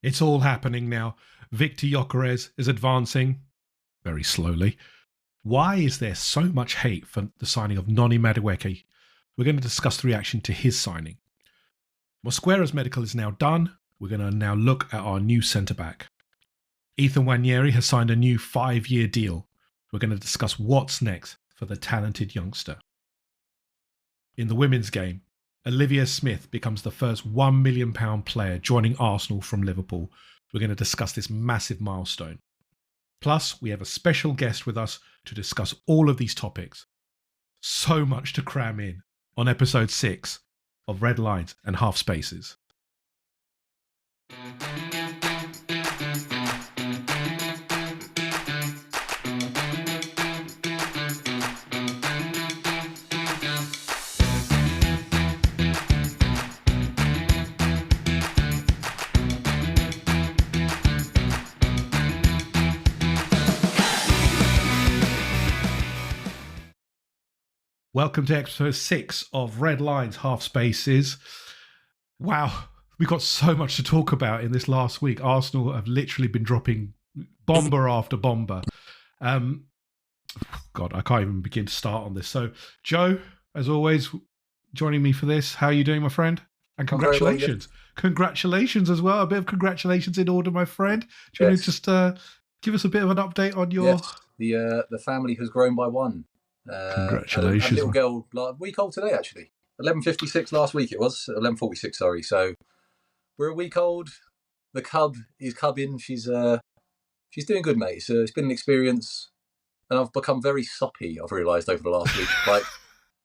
It's all happening now. Viktor Gykoeres is advancing very slowly. Why is there so much hate for the signing of Noni Madueke? We're going to discuss the reaction to his signing. Mosquera's medical is now done. We're going to now look at our new centre-back. Ethan Nwaneri has signed a new 5-year deal. We're going to discuss what's next for the talented youngster. In the women's game, Olivia Smith becomes the first £1 million player joining Arsenal from Liverpool. We're going to discuss this massive milestone. Plus, we have a special guest with us to discuss all of these topics. So much to cram in on episode 6 of Red Lines and Half Spaces. Welcome to episode 6 of Red Lines, Half Spaces. Wow, we've got so much to talk about in this last week. Arsenal have literally been dropping bomber after bomber. God, I can't even begin to start on this. So, Joe, as always, joining me for this. How are you doing, my friend? And congratulations. Congratulations as well. A bit of congratulations in order, my friend. Do you want to just give us a bit of an update on your... Yes, the family has grown by one. Congratulations. A little girl, like, a week old today, actually. 11:56 last week it was. 11:46, sorry. So we're a week old. The cub is cubbing. She's doing good, mate. So it's been an experience, and I've become very soppy, I've realised over the last week. Like,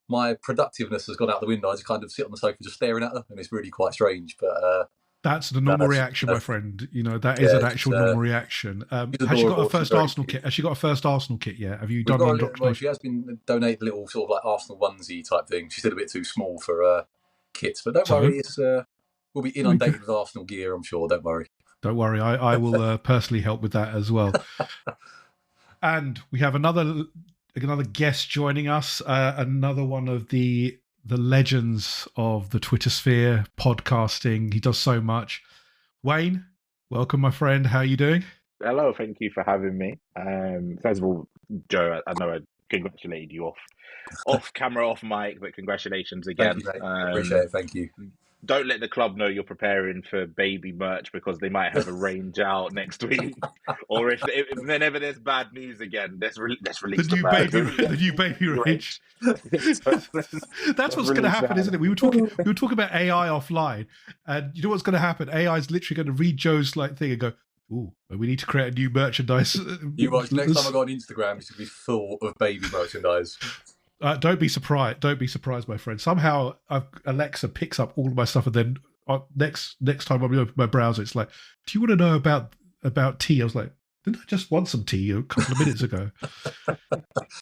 my productiveness has gone out the window. I just kind of sit on the sofa just staring at her, and it's really quite strange. But that's the normal reaction, my friend. You know, that is an actual normal reaction. Has she got her first Arsenal kit? Has she got a first Arsenal kit yet? Have you done the indoctrination? Well, she has been donated a little sort of like Arsenal onesie type thing. She's still a bit too small for kits, but don't worry, it's we'll be inundated with Arsenal gear, I'm sure. Don't worry. Don't worry, I will personally help with that as well. And we have another guest joining us, another one of the legends of the Twitter sphere, podcasting. He does so much. Wayne, welcome, my friend. How are you doing? Hello, thank you for having me. First of all, Joe, I know I congratulated you off camera, off mic, but congratulations again. Thank you, mate. Appreciate it. Thank you. Don't let the club know you're preparing for baby merch, because they might have a range out next week. Or if whenever there's bad news again, let's release the new baby range. That's what's going to happen, isn't it? We were talking about AI offline, and you know what's going to happen? AI is literally going to read Joe's thing and go, "Ooh, we need to create a new merchandise." You watch next time I go on Instagram, it's going to be full of baby merchandise. Don't be surprised. Don't be surprised, my friend. Somehow Alexa picks up all of my stuff, and then next time I open my browser, it's like, "Do you want to know about tea?" I was like, "Didn't I just want some tea a couple of minutes ago?"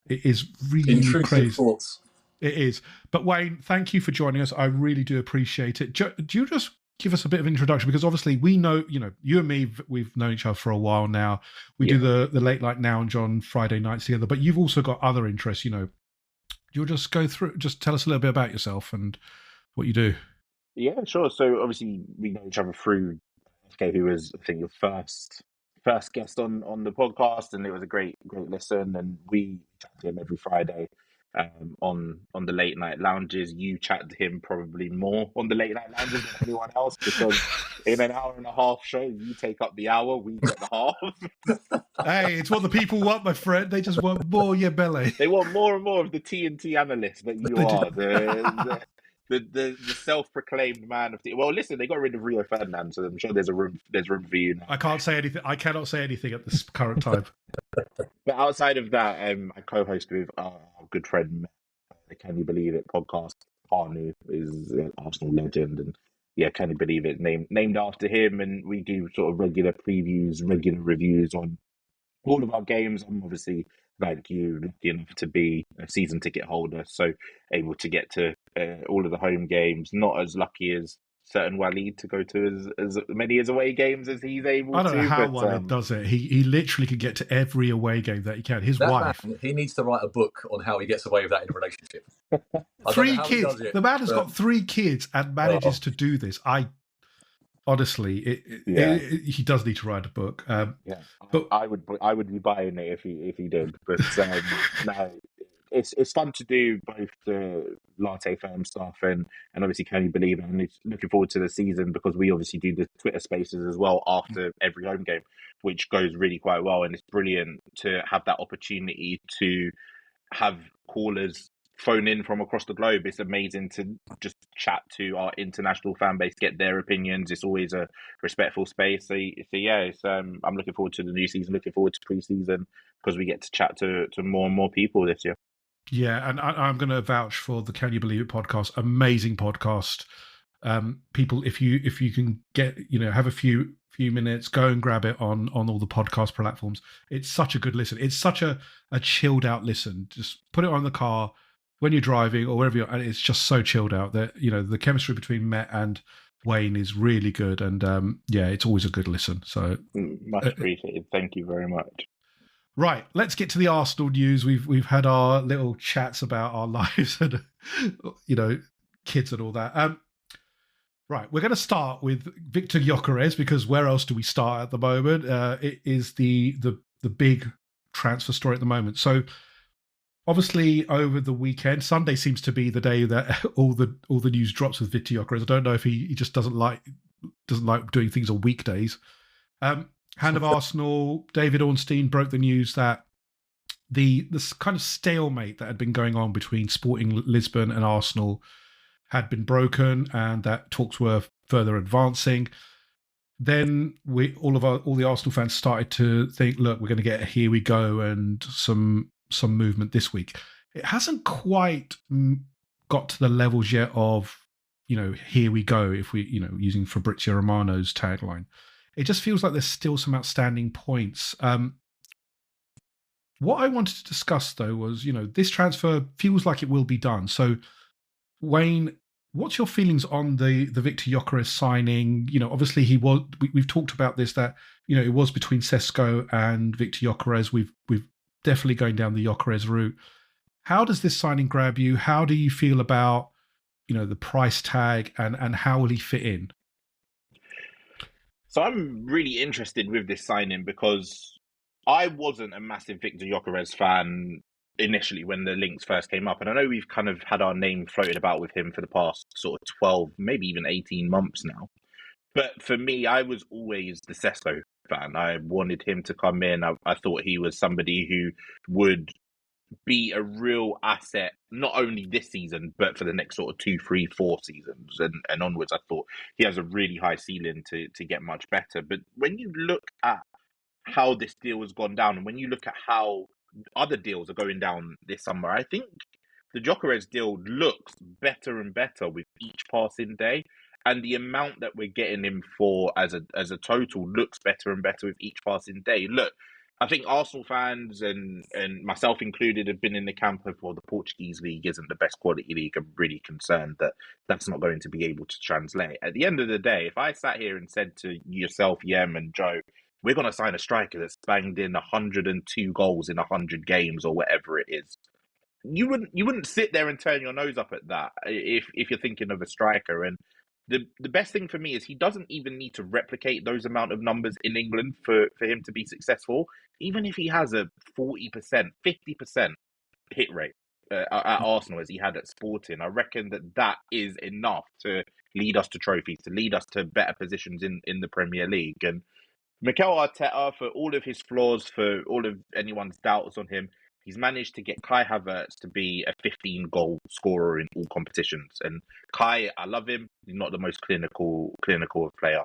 It is really intrusive crazy. Thoughts. It is. But Wayne, thank you for joining us. I really do appreciate it. Do you just give us a bit of introduction? Because obviously we know, you and me, we've known each other for a while now. We do the Late Night Now and John Friday nights together. But you've also got other interests, You'll just go through, just tell us a little bit about yourself and what you do. Yeah, sure. So obviously we know each other through FK, who was, I think, your first guest on the podcast, and it was a great listen. And we chat to him every Friday on the late night lounges. You chat to him probably more on the late night lounges than anyone else, because in an hour and a half show, you take up the hour, we get the half. Hey, it's what the people want, my friend. They just want more your belly. They want more and more of the TNT analyst that you are. The self-proclaimed man of the... Well, listen, they got rid of Rio Ferdinand, so I'm sure there's room for you now. I can't say anything. I cannot say anything at this current time. But outside of that, I co-host with our good friend, the Can You Believe It podcast. Kanu is an Arsenal legend, and Can You Believe It, named after him. And we do sort of regular previews, regular reviews on all of our games. I'm obviously, like you, lucky enough to be a season ticket holder, so able to get to all of the home games. Not as lucky as certain Walid to go to as many as away games as he's able to. I don't know how Walid does it. He literally can get to every away game that he can. His wife. Man, he needs to write a book on how he gets away with that in a relationship. 3 kids. The man has got 3 kids and manages to do this. honestly, Yeah. he does need to write a book. Yeah, But I would be buying it if he did. But no, it's fun to do both the latte firm stuff and obviously can you believe it? And it's looking forward to the season because we obviously do the Twitter Spaces as well after every home game, which goes really quite well, and it's brilliant to have that opportunity to have callers phone in from across the globe. It's amazing to just chat to our international fan base, get their opinions. It's always a respectful space. So yeah, it's I'm looking forward to the new season, looking forward to pre-season because we get to chat to more and more people this year. yeah, and I'm going to vouch for the Can You Believe It podcast. Amazing podcast. People, if you can get, have a few minutes, go and grab it on all the podcast platforms. It's such a good listen. It's such a chilled out listen. Just put it on the car when you're driving or wherever you're, and it's just so chilled out that the chemistry between Met and Wayne is really good, and yeah, it's always a good listen. So much appreciated. Thank you very much. Right, let's get to the Arsenal news. We've had our little chats about our lives and kids and all that. Right, we're going to start with Viktor Gyökeres because where else do we start at the moment? It is the big transfer story at the moment. So obviously over the weekend, Sunday seems to be the day that all the news drops with Viktor Gyökeres. I don't know if he just doesn't like doing things on weekdays. Hand of Arsenal, David Ornstein broke the news that this kind of stalemate that had been going on between Sporting Lisbon and Arsenal had been broken, and that talks were further advancing. Then all the Arsenal fans started to think, look, we're going to get a here we go and some movement this week. It hasn't quite got to the levels yet of here we go, if we using Fabrizio Romano's tagline. It just feels like there's still some outstanding points. What I wanted to discuss, though, was, this transfer feels like it will be done. So, Wayne, what's your feelings on the Viktor Gyökeres signing? Obviously we've talked about this, that, it was between Sesko and Viktor Gyökeres. We've definitely going down the Gyökeres route. How does this signing grab you? How do you feel about, the price tag and how will he fit in? So I'm really interested with this signing because I wasn't a massive Viktor Gyökeres fan initially when the links first came up. And I know we've kind of had our name floated about with him for the past sort of 12, maybe even 18 months now. But for me, I was always the Sesko fan. I wanted him to come in. I thought he was somebody who would be a real asset, not only this season, but for the next sort of 2, 3, 4 seasons and onwards. I thought he has a really high ceiling to get much better. But when you look at how this deal has gone down, and when you look at how other deals are going down this summer, I think the Gyökeres deal looks better and better with each passing day. And the amount that we're getting him for as a total looks better and better with each passing day. Look, I think Arsenal fans and myself included have been in the camp of, well, the Portuguese league isn't the best quality league. I'm really concerned that that's not going to be able to translate. At the end of the day, if I sat here and said to yourself, Yem and Joe, we're going to sign a striker that's banged in 102 goals in 100 games or whatever it is, you wouldn't sit there and turn your nose up at that if you're thinking of a striker. And the best thing for me is he doesn't even need to replicate those amount of numbers in England for him to be successful. Even if he has a 40%, 50% hit rate at Arsenal as he had at Sporting, I reckon that is enough to lead us to trophies, to lead us to better positions in the Premier League. And Mikel Arteta, for all of his flaws, for all of anyone's doubts on him, he's managed to get Kai Havertz to be a 15-goal scorer in all competitions. And Kai, I love him. He's not the most clinical player.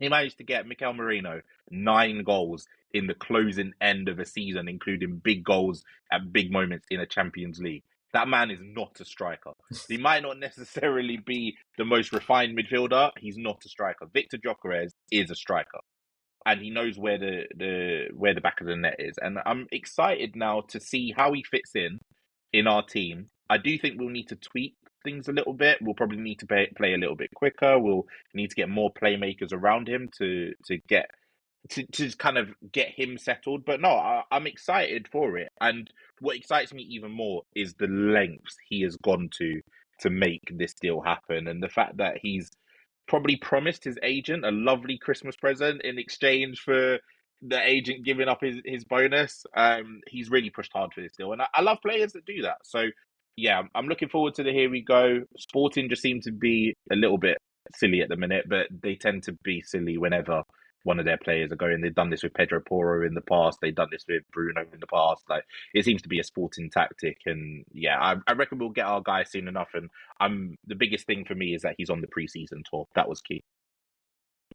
He managed to get Mikel Merino 9 goals in the closing end of a season, including big goals at big moments in a Champions League. That man is not a striker. He might not necessarily be the most refined midfielder. He's not a striker. Viktor Gyökeres is a striker, and he knows where the back of the net is. And I'm excited now to see how he fits in our team. I do think we'll need to tweak things a little bit. We'll probably need to play a little bit quicker. We'll need to get more playmakers around him to kind of get him settled. But no, I'm excited for it. And what excites me even more is the lengths he has gone to make this deal happen, and the fact that he's probably promised his agent a lovely Christmas present in exchange for the agent giving up his bonus. He's really pushed hard for this deal, and I love players that do that. So yeah, I'm looking forward to the here we go. Sporting just seem to be a little bit silly at the minute, but they tend to be silly whenever one of their players are going. They've done this with Pedro Porro in the past. They've done this with Bruno in the past. Like, it seems to be a Sporting tactic, and yeah, I reckon we'll get our guy soon enough. And the biggest thing for me is that he's on the preseason tour. That was key.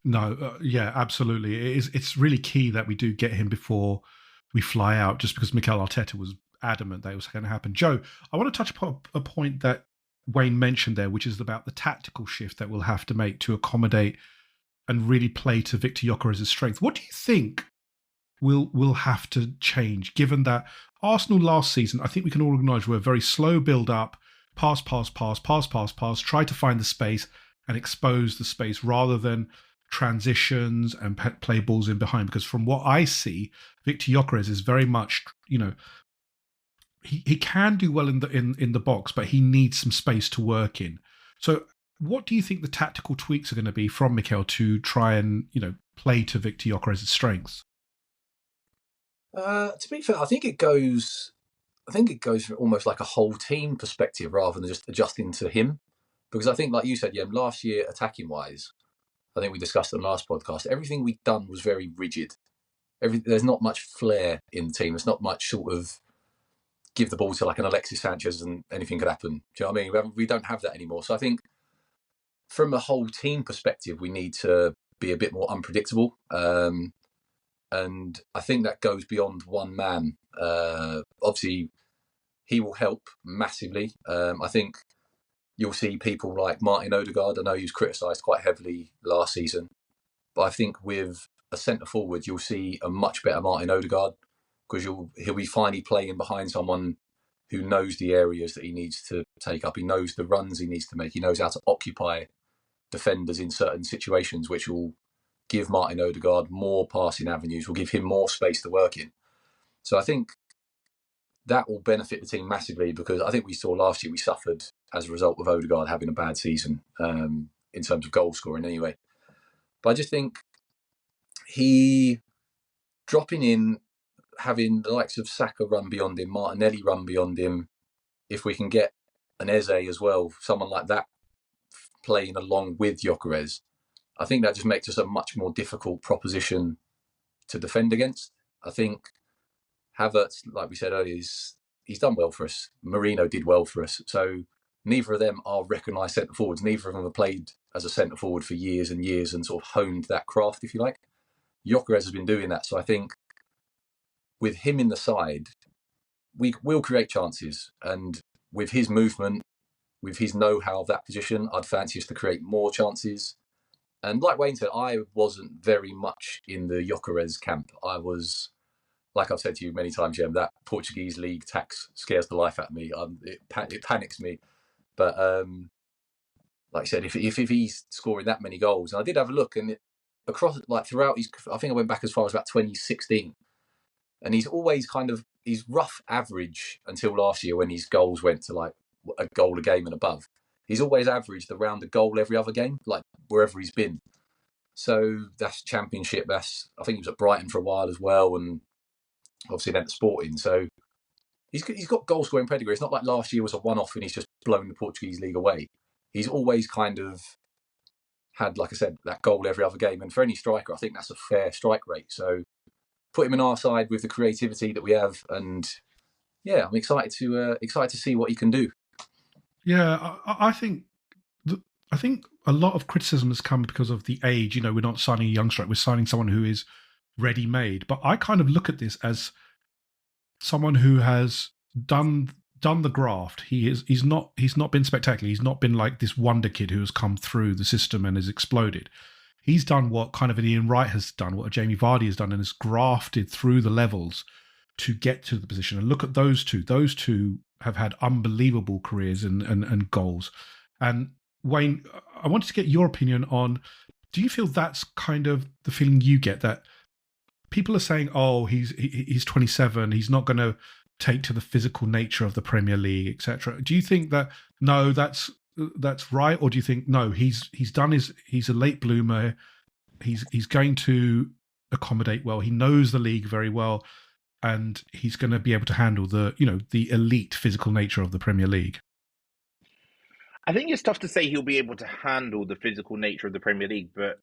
No, yeah, absolutely. It's really key that we do get him before we fly out, just because Mikel Arteta was adamant that it was going to happen. Joe, I want to touch upon a point that Wayne mentioned there, which is about the tactical shift that we'll have to make to accommodate and really play to Viktor Gyökeres' strength. What do you think will have to change, given that Arsenal last season, I think we can all acknowledge, were a very slow build-up, pass, try to find the space and expose the space rather than transitions and play balls in behind. Because from what I see, Viktor Gyökeres is very much, he can do well in the box, but he needs some space to work in. So what do you think the tactical tweaks are going to be from Mikel to try and, play to Viktor Gyökeres' strengths? To be fair, I think it goes from almost like a whole team perspective rather than just adjusting to him. Because I think, like you said, last year, attacking wise, I think we discussed in the last podcast, everything we'd done was very rigid. There's not much flair in the team. There's not much sort of give the ball to like an Alexis Sanchez and anything could happen. Do you know what I mean? We don't have that anymore. So I think from a whole team perspective, we need to be a bit more unpredictable. And I think that goes beyond one man. Obviously, he will help massively. I think you'll see people like Martin Odegaard. I know he was criticised quite heavily last season, but I think with a centre forward, you'll see a much better Martin Odegaard because he'll be finally playing behind someone who knows the areas that he needs to take up. He knows the runs he needs to make. He knows how to occupy defenders in certain situations, which will give Martin Odegaard more passing avenues, will give him more space to work in. So I think that will benefit the team massively because I think we saw last year we suffered as a result of Odegaard having a bad season in terms of goal scoring anyway. But I just think he dropping in, having the likes of Saka run beyond him, Martinelli run beyond him, if we can get an Eze as well, someone like that playing along with Gyökeres, I think that just makes us a much more difficult proposition to defend against. I think Havertz, like we said earlier, he's done well for us. Mourinho did well for us. So neither of them are recognised centre forwards. Neither of them have played as a centre forward for years and years and sort of honed that craft, if you like. Gyökeres has been doing that. So I think with him in the side, we will create chances. And with his movement, with his know-how of that position, I'd fancy us to create more chances. And like Wayne said, I wasn't very much in the Gyökeres camp. I was, like I've said to you many times, Jem, that Portuguese league tax scares the life out of me. It panics me. But like I said, if he's scoring that many goals, and I did have a look, and throughout his, I think I went back as far as about 2016, and he's always he's rough average until last year when his goals went to like a goal a game and above. He's always averaged around a goal every other game, like wherever he's been. So that's Championship. I think he was at Brighton for a while as well, and obviously then at Sporting. So he's got goal scoring pedigree. It's not like last year was a one-off and he's just blown the Portuguese league away. He's always kind of had, like I said, that goal every other game. And for any striker, I think that's a fair strike rate. So put him in our side with the creativity that we have, and yeah, I'm excited to see what he can do. Yeah, I think a lot of criticism has come because of the age. We're not signing a young striker; we're signing someone who is ready-made. But I kind of look at this as someone who has done the graft. He's not been spectacular. He's not been like this wonder kid who has come through the system and has exploded. He's done what kind of an Ian Wright has done, what a Jamie Vardy has done, and has grafted through the levels to get to the position. And look at those two. Those two have had unbelievable careers and goals. And Wayne, I wanted to get your opinion on, do you feel that's kind of the feeling you get, that people are saying, oh, he's 27, he's not going to take to the physical nature of the Premier League, etc. Do you think that, no, that's that's right, or do you think no? He's a late bloomer. He's going to accommodate well. He knows the league very well, and he's going to be able to handle the elite physical nature of the Premier League. I think it's tough to say he'll be able to handle the physical nature of the Premier League, but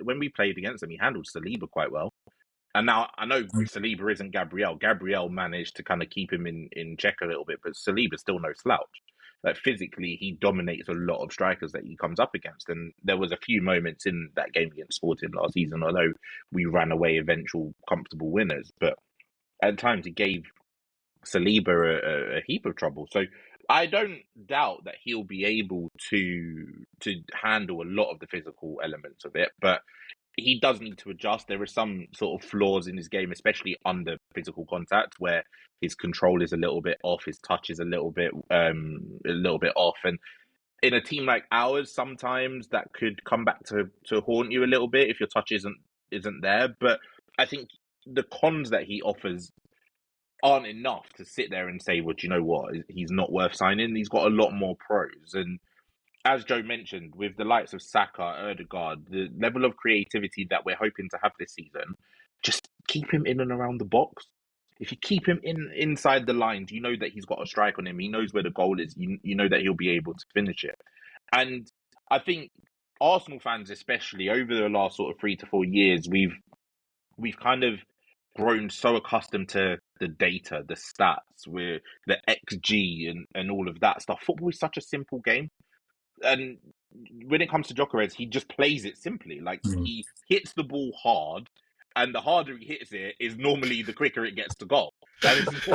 when we played against him, he handled Saliba quite well. And now I know Saliba isn't Gabriel. Gabriel managed to kind of keep him in check a little bit, but Saliba's still no slouch. Like physically, he dominates a lot of strikers that he comes up against. And there was a few moments in that game against Sporting last season, although we ran away eventual comfortable winners, but at times he gave Saliba a heap of trouble. So I don't doubt that he'll be able to handle a lot of the physical elements of it, but he does need to adjust. There are some sort of flaws in his game, especially under physical contact, where his control is a little bit off, his touch is a little bit off, and in a team like ours, sometimes that could come back to haunt you a little bit if your touch isn't there. But I think the cons that he offers aren't enough to sit there and say, well, do you know what? He's not worth signing. He's got a lot more pros. And as Joe mentioned, with the likes of Saka, Ødegaard, the level of creativity that we're hoping to have this season, just keep him in and around the box. If you keep him inside the lines, you know that he's got a strike on him. He knows where the goal is. You know that he'll be able to finish it. And I think Arsenal fans, especially over the last sort of 3 to 4 years, we've kind of grown so accustomed to the data, the stats, with the XG and all of that stuff. Football is such a simple game. And when it comes to Gyökeres, he just plays it simply. Like he hits the ball hard, and the harder he hits it is normally the quicker it gets to goal. And it's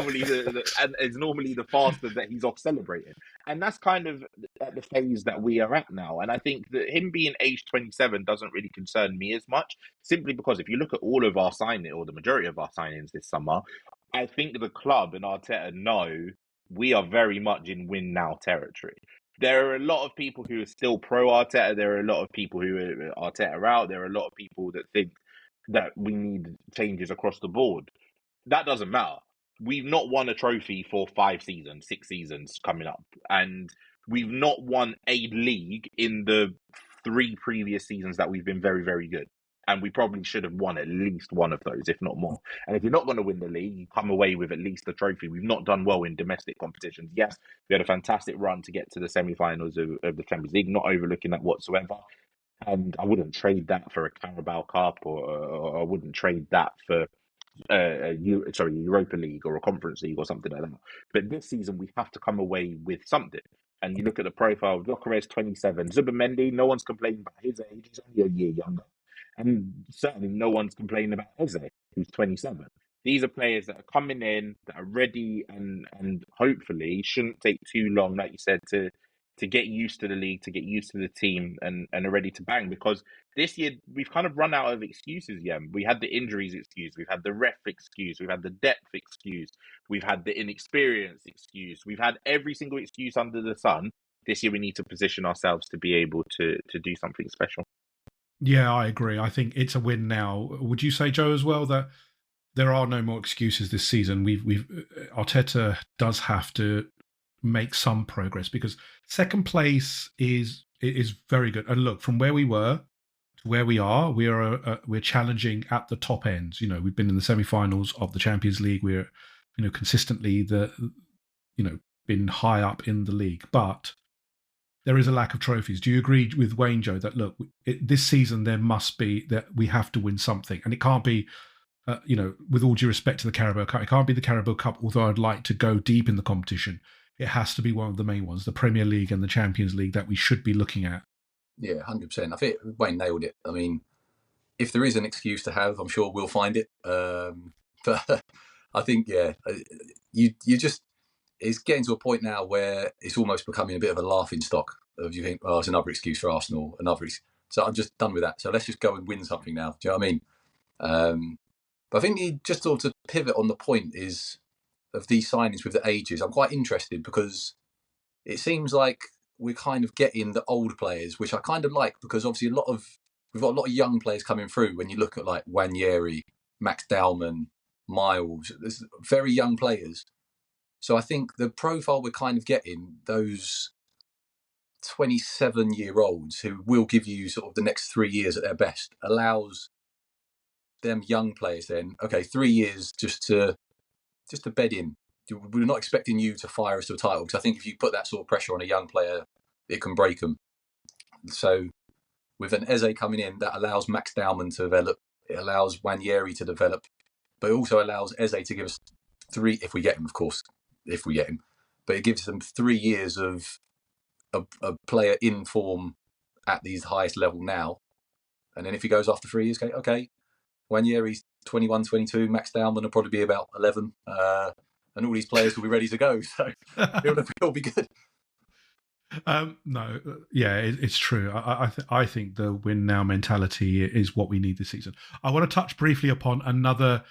normally the faster that he's off celebrating. And that's kind of at the phase that we are at now. And I think that him being age 27 doesn't really concern me as much, simply because if you look at all of our signings, or the majority of our signings this summer, I think the club and Arteta know we are very much in win now territory. There are a lot of people who are still pro Arteta. There are a lot of people who are Arteta out. There are a lot of people that think that we need changes across the board. That doesn't matter. We've not won a trophy for 5 seasons, 6 seasons coming up. And we've not won a league in the 3 previous seasons that we've been very, very good. And we probably should have won at least one of those, if not more. And if you're not going to win the league, you come away with at least a trophy. We've not done well in domestic competitions. Yes, we had a fantastic run to get to the semi-finals of the Champions League, not overlooking that whatsoever. And I wouldn't trade that for a Carabao Cup, or I wouldn't trade that for Europa League or a Conference League or something like that. But this season, we have to come away with something. And you look at the profile of Gyökeres, 27. Zubimendi, no one's complaining about his age. He's only a year younger. And certainly no one's complaining about Eze, who's 27. These are players that are coming in, that are ready, and hopefully shouldn't take too long, like you said, to get used to the league, to get used to the team, and are ready to bang. Because this year, we've kind of run out of excuses, yeah. We had the injuries excuse, we've had the ref excuse, we've had the depth excuse, we've had the inexperience excuse, we've had every single excuse under the sun. This year, we need to position ourselves to be able to do something special. Yeah, I agree. I think it's a win now. Would you say, Joe, as well, that there are no more excuses this season? Arteta does have to make some progress, because second place is very good. And look, from where we were to where we are, we're challenging at the top ends. You know, we've been in the semi-finals of the Champions League. We're consistently been high up in the league, but there is a lack of trophies. Do you agree with Wayne, Joe, that look, this season there must be, that we have to win something, and it can't be, with all due respect to the Carabao Cup, it can't be the Carabao Cup, although I'd like to go deep in the competition. It has to be one of the main ones, the Premier League and the Champions League, that we should be looking at. Yeah, 100%. I think Wayne nailed it. I mean, if there is an excuse to have, I'm sure we'll find it. But I think, you just, it's getting to a point now where it's almost becoming a bit of a laughing stock of, you think, oh, it's another excuse for Arsenal, So I'm just done with that. So let's just go and win something now. Do you know what I mean? But I think you just sort of pivot on the point is of these signings with the ages. I'm quite interested, because it seems like we're kind of getting the old players, which I kind of like, because obviously we've got a lot of young players coming through. When you look at like Nwaneri, Max Dowman, Miles, there's very young players. So I think the profile we're kind of getting, those 27-year-olds who will give you sort of the next 3 years at their best, allows them young players then, okay, 3 years just to bed in. We're not expecting you to fire us to a title, because I think if you put that sort of pressure on a young player, it can break them. So with an Eze coming in, that allows Max Dowman to develop. It allows Nwaneri to develop, but it also allows Eze to give us 3, if we get him, of course, if we get him. But it gives them 3 years of a player in form at the highest level now. And then if he goes after 3 years, okay, Nwaneri's 21, 22, Max Dowman will probably be about 11. And all these players will be ready to go. So it'll be good. No, yeah, it's true. I think the win now mentality is what we need this season. I want to touch briefly upon another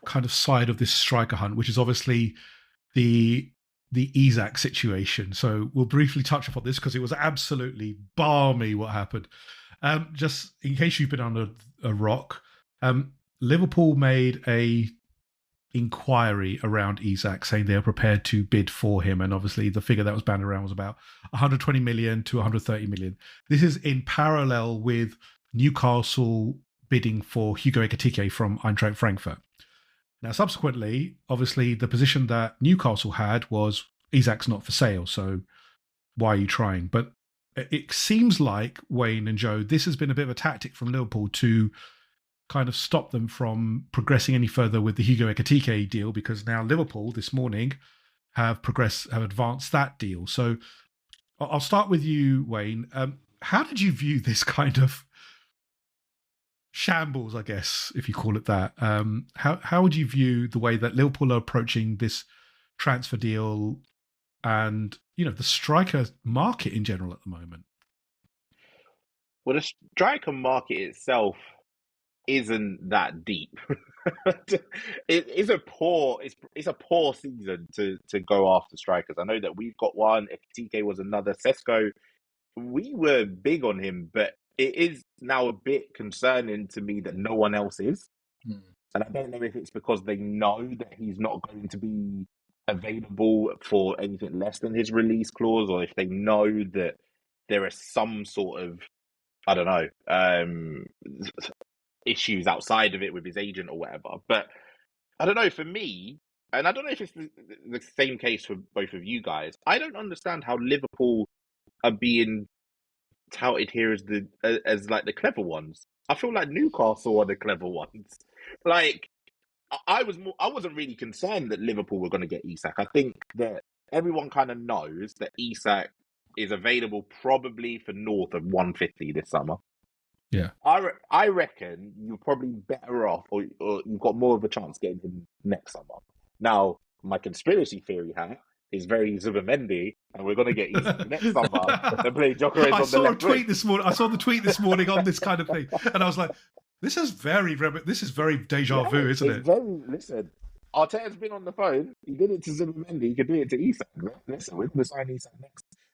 kind of side of this striker hunt, which is obviously the Isak situation. So we'll briefly touch upon this because it was absolutely balmy what happened. Just in case you've been on a rock, Liverpool made a inquiry around Isak, saying they are prepared to bid for him, and obviously the figure that was bandied around was about 120 million to 130 million. This is in parallel with Newcastle bidding for Hugo Ekitike from Eintracht Frankfurt. Now, subsequently, obviously the position that Newcastle had was Isak's not for sale, so why are you trying? But it seems like, Wayne and Joe, this has been a bit of a tactic from Liverpool to kind of stop them from progressing any further with the Hugo Ekitike deal, because now Liverpool this morning have advanced that deal. So I'll start with you, Wayne. How did you view this kind of shambles, I guess, if you call it that? How would you view the way that Liverpool are approaching this transfer deal and, the striker market in general at the moment? Well, the striker market itself isn't that deep. It's a poor season to go after strikers. I know that we've got one. Ekitike was another. Sesko, we were big on him, but it is now a bit concerning to me that no one else is. And I don't know if it's because they know that he's not going to be available for anything less than his release clause, or if they know that there are some sort of, I don't know, issues outside of it with his agent or whatever. But I don't know, for me, and I don't know if it's the same case for both of you guys, I don't understand how Liverpool are being touted here as like the clever ones. I feel like Newcastle are the clever ones. Like, I wasn't really concerned that Liverpool were going to get Isak. I think that everyone kind of knows that Isak is available probably for north of 150 this summer. Yeah, I reckon you're probably better off, or you've got more of a chance getting him next summer. Now, my conspiracy theory hat is very Zubimendi, and we're going to get Isak next summer and play Gyökeres on the left wing. I saw the tweet this morning on this kind of thing, and I was like, this is very deja vu, isn't it? Listen, Arteta's been on the phone. He did it to Zubimendi. He could do it to Isak. Listen, we're going to sign Isak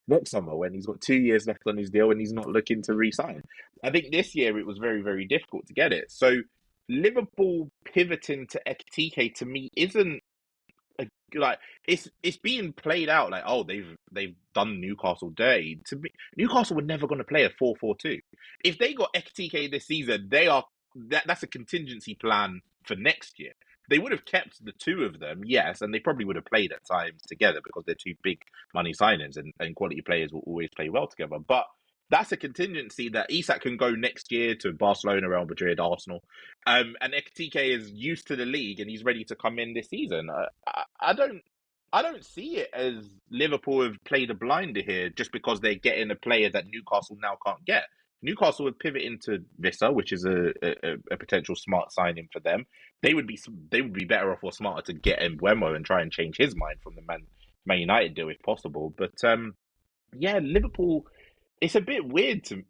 next summer when he's got 2 years left on his deal and he's not looking to re-sign. I think this year it was very, very difficult to get it. So Liverpool pivoting to Ekitike, to me, isn't like it's being played out like, oh, they've done Newcastle dirty. To me, Newcastle were never going to play a 4-4-2. If they got Ekitike this season, that's a contingency plan for next year. They would have kept the two of them, yes, and they probably would have played at times together because they're two big money signings, and quality players will always play well together. But that's a contingency that Isak can go next year to Barcelona, Real Madrid, Arsenal. And Ekitike is used to the league and he's ready to come in this season. I don't see it as Liverpool have played a blinder here just because they're getting a player that Newcastle now can't get. Newcastle would pivot into Vissa, which is a potential smart signing for them. They would be better off or smarter to get Mbeumo and try and change his mind from the Man United deal if possible. But yeah, Liverpool. It's a bit weird to me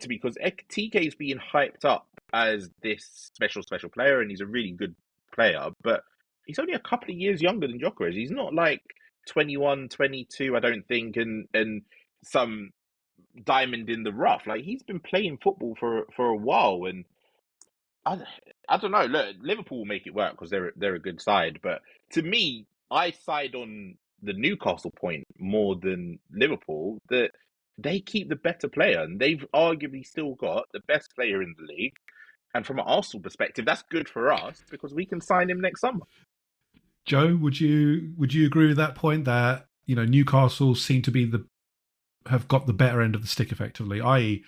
because Ekitike is being hyped up as this special player, and he's a really good player. But he's only a couple of years younger than Gyökeres. He's not like 21, 22, I don't think, and some diamond in the rough. Like, he's been playing football for a while, and I don't know. Look, Liverpool will make it work because they're a good side. But to me, I side on the Newcastle point more than Liverpool. That they keep the better player, and they've arguably still got the best player in the league. And from an Arsenal perspective, that's good for us because we can sign him next summer. Joe, would you agree with that point that Newcastle seem to have got the better end of the stick effectively, i.e.,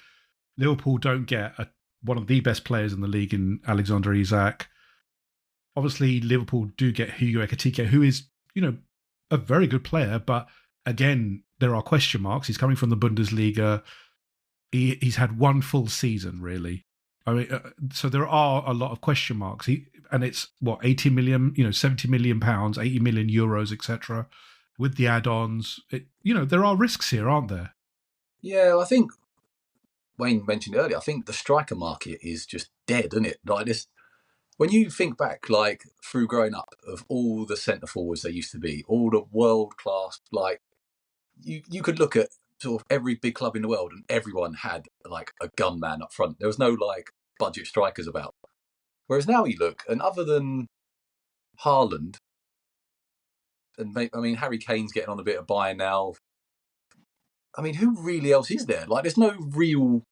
Liverpool don't get one of the best players in the league in Alexander Isak. Obviously, Liverpool do get Hugo Ekitike, who is a very good player, but again, there are question marks. He's coming from the Bundesliga. He's had one full season, really. I mean, so there are a lot of question marks. And it's 80 million, 70 million pounds, 80 million euros, etc. With the add-ons, there are risks here, aren't there? Yeah, I think Wayne mentioned earlier. I think the striker market is just dead, isn't it? Like this, when you think back, like through growing up, of all the centre forwards there used to be, all the world class, like you could look at sort of every big club in the world, and everyone had like a gunman up front. There was no like budget strikers about. Whereas now you look, and other than Haaland, and Harry Kane's getting on a bit of buy now. I mean, who really else is there? Like, there's no real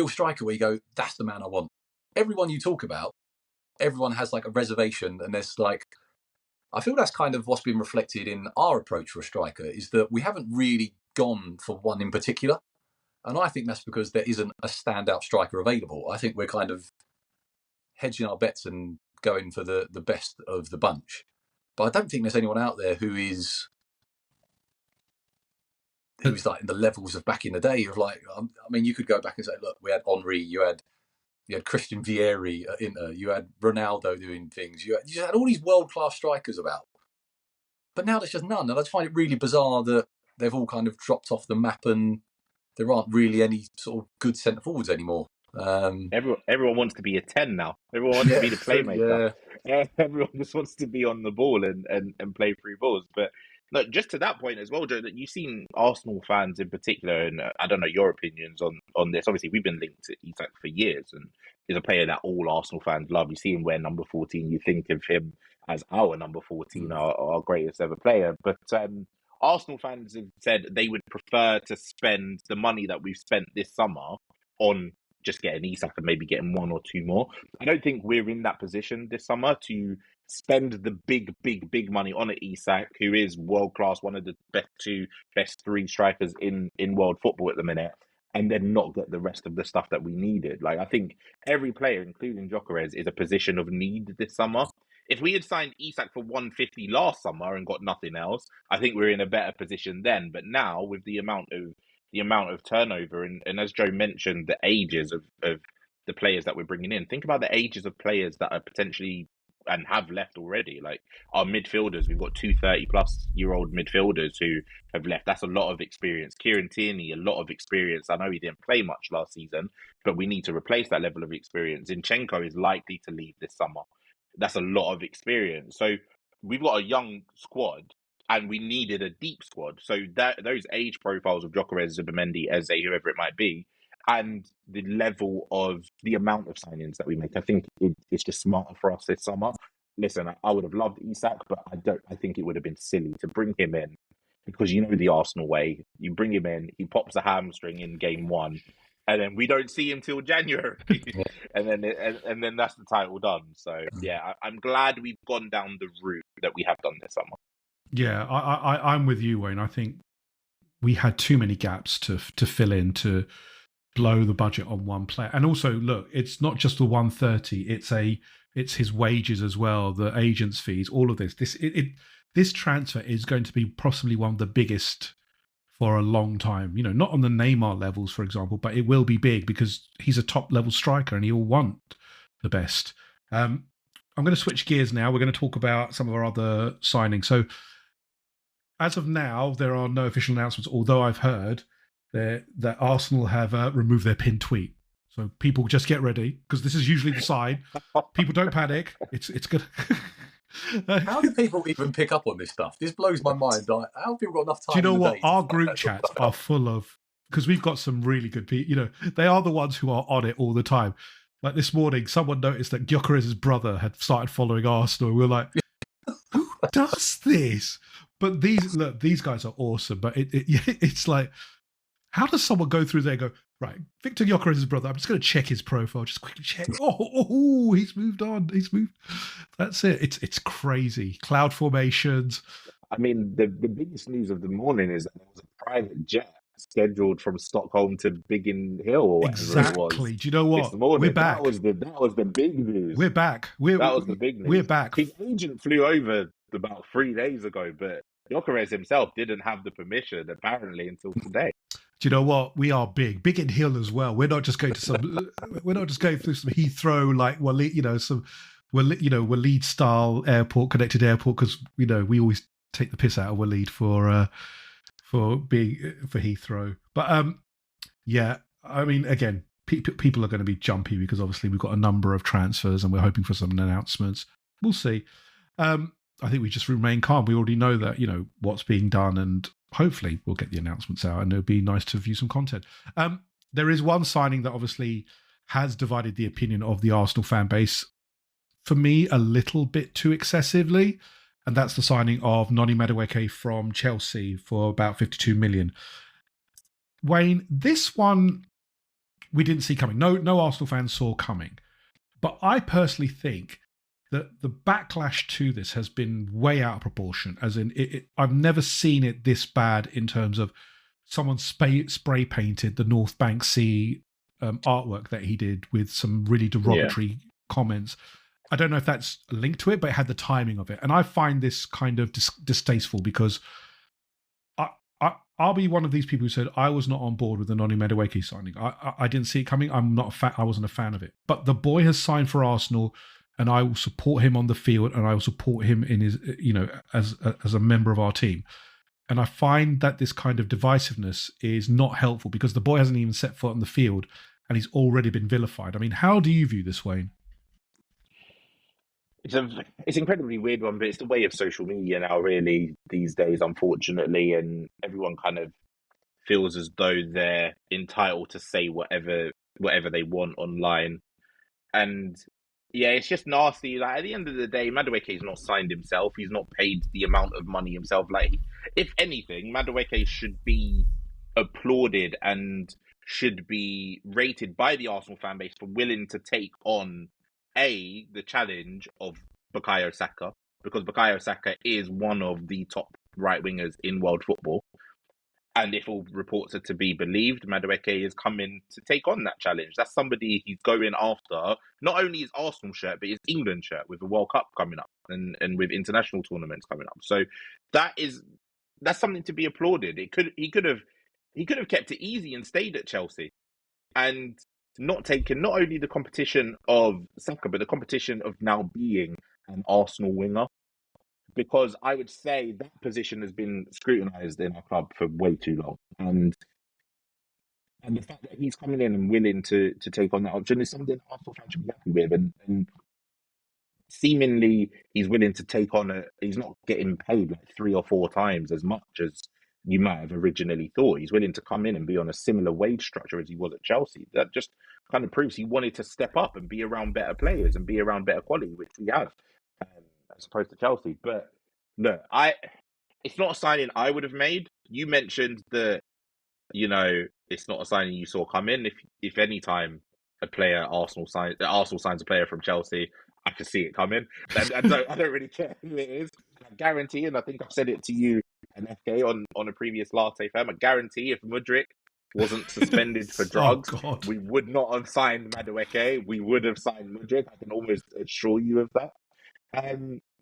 striker where you go, that's the man I want. Everyone you talk about, everyone has like a reservation, and there's like, I feel that's kind of what's been reflected in our approach for a striker, is that we haven't really gone for one in particular. And I think that's because there isn't a standout striker available. I think we're kind of hedging our bets and going for the best of the bunch. But I don't think there's anyone out there who's like in the levels of back in the day of like, I mean, you could go back and say, look, we had Henry, you had Christian Vieri at Inter, you had Ronaldo doing things, you had all these world-class strikers about. But now there's just none. And I just find it really bizarre that they've all kind of dropped off the map and there aren't really any sort of good centre forwards anymore. Everyone wants to be a 10 now. Everyone wants to be the playmaker. Yeah. Everyone just wants to be on the ball and play through balls. But look, just to that point as well, Joe, that you've seen Arsenal fans in particular, and I don't know your opinions on this. Obviously, we've been linked to Isak for years, and he's a player that all Arsenal fans love. You see him wear number 14, you think of him as our number 14, our greatest ever player. But Arsenal fans have said they would prefer to spend the money that we've spent this summer on just getting Isak and maybe getting one or two more. I don't think we're in that position this summer to spend the big money on Isak, who is world class, one of the best three strikers in world football at the minute, and then not get the rest of the stuff that we needed. Like, I think every player, including Gykoeres, is a position of need this summer. If we had signed Isak for 150 last summer and got nothing else, I think we're in a better position then. But now, with the amount of turnover, and as Joe mentioned, the ages of the players that we're bringing in. Think about the ages of players that are potentially and have left already. Like our midfielders, we've got 30-plus-year-old midfielders who have left. That's a lot of experience. Kieran Tierney, a lot of experience. I know he didn't play much last season, but we need to replace that level of experience. Zinchenko is likely to leave this summer. That's a lot of experience. So we've got a young squad, and we needed a deep squad. So that those age profiles of Gykoeres, Zubimendi, Eze, whoever it might be, and the level of the amount of signings that we make, I think it's just smarter for us this summer. Listen, I would have loved Isak, but I think it would have been silly to bring him in, because you know the Arsenal way. You bring him in, he pops a hamstring in game one, and then we don't see him till January, and then that's the title done. So yeah, I'm glad we've gone down the route that we have done this summer. Yeah, I'm with you, Wayne. I think we had too many gaps to fill in to blow the budget on one player. And also, look, it's not just the 130. It's his wages as well, the agents' fees, all of this. This transfer is going to be possibly one of the biggest for a long time. You know, not on the Neymar levels, for example, but it will be big because he's a top level striker and he'll want the best. I'm going to switch gears now. We're going to talk about some of our other signings. So, as of now, there are no official announcements, although I've heard that Arsenal have removed their pinned tweet. So people just get ready, because this is usually the sign. People don't panic. It's good. How do people even pick up on this stuff? This blows my mind. Like, how have people got enough time? Do you know what? Our group chats are full of, because we've got some really good people. You know, they are the ones who are on it all the time. Like this morning, someone noticed that Gyökeres' brother had started following Arsenal. We were like, who does this? But these guys are awesome. But it's like, How does someone go through there and go, right, Viktor Gyökeres' brother, I'm just going to check his profile, just quickly check. Oh, he's moved on. He's moved. That's it. It's crazy. Cloud formations. I mean, the biggest news of the morning is that there was a private jet scheduled from Stockholm to Biggin Hill or whatever it was. Exactly. Do you know what? This morning. We're back. That was the big news. We're back. That was the big news. We're back. His agent flew over about 3 days ago, but Gyökeres himself didn't have the permission apparently until today. Do you know what? We are big in Hill as well. We're not just going to some. We're not just going through some Heathrow like Waleed style airport, connected airport, because we always take the piss out of Waleed for Heathrow. But yeah, I mean, again, people are going to be jumpy because obviously we've got a number of transfers and we're hoping for some announcements. We'll see. I think we just remain calm. We already know that what's being done, and hopefully we'll get the announcements out, and it'll be nice to view some content. There is one signing that obviously has divided the opinion of the Arsenal fan base, for me, a little bit too excessively, and that's the signing of Noni Madueke from Chelsea for about 52 million. Wayne, this one we didn't see coming. No Arsenal fans saw coming. But I personally think that the backlash to this has been way out of proportion. As in, I've never seen it this bad in terms of someone spray painted the North Bank Sea artwork that he did with some really derogatory comments. I don't know if that's linked to it, but it had the timing of it. And I find this kind of distasteful because I'll be one of these people who said I was not on board with the Noni Madueke signing. I didn't see it coming. I wasn't a fan of it. But the boy has signed for Arsenal, and I will support him on the field, and I will support him in his, as a member of our team. And I find that this kind of divisiveness is not helpful because the boy hasn't even set foot on the field, and he's already been vilified. I mean, how do you view this, Wayne? It's an incredibly weird one, but it's the way of social media now, really, these days, unfortunately, and everyone kind of feels as though they're entitled to say whatever they want online. And yeah, it's just nasty. Like, at the end of the day, Madueke's not signed himself. He's not paid the amount of money himself. Like, if anything, Madueke should be applauded and should be rated by the Arsenal fan base for willing to take on the challenge of Bukayo Saka, because Bukayo Saka is one of the top right wingers in world football. And if all reports are to be believed, Madueke is coming to take on that challenge. That's somebody he's going after, not only his Arsenal shirt, but his England shirt with the World Cup coming up and with international tournaments coming up. So that's something to be applauded. He could have kept it easy and stayed at Chelsea and not taken not only the competition of Saka, but the competition of now being an Arsenal winger. Because I would say that position has been scrutinised in our club for way too long. And the fact that he's coming in and willing to take on that option is something Arsenal fans should be happy with. And seemingly he's willing to take on he's not getting paid like 3 or 4 times as much as you might have originally thought. He's willing to come in and be on a similar wage structure as he was at Chelsea. That just kind of proves he wanted to step up and be around better players and be around better quality, which we have, as opposed to Chelsea. But no, it's not a signing I would have made. You mentioned that, it's not a signing you saw come in. If any time Arsenal signs a player from Chelsea, I can see it coming. I don't really care who it is. I guarantee, and I think I've said it to you and FK on a previous Latte FM, I guarantee if Mudryk wasn't suspended for drugs, we would not have signed Madueke. We would have signed Mudryk. I can almost assure you of that.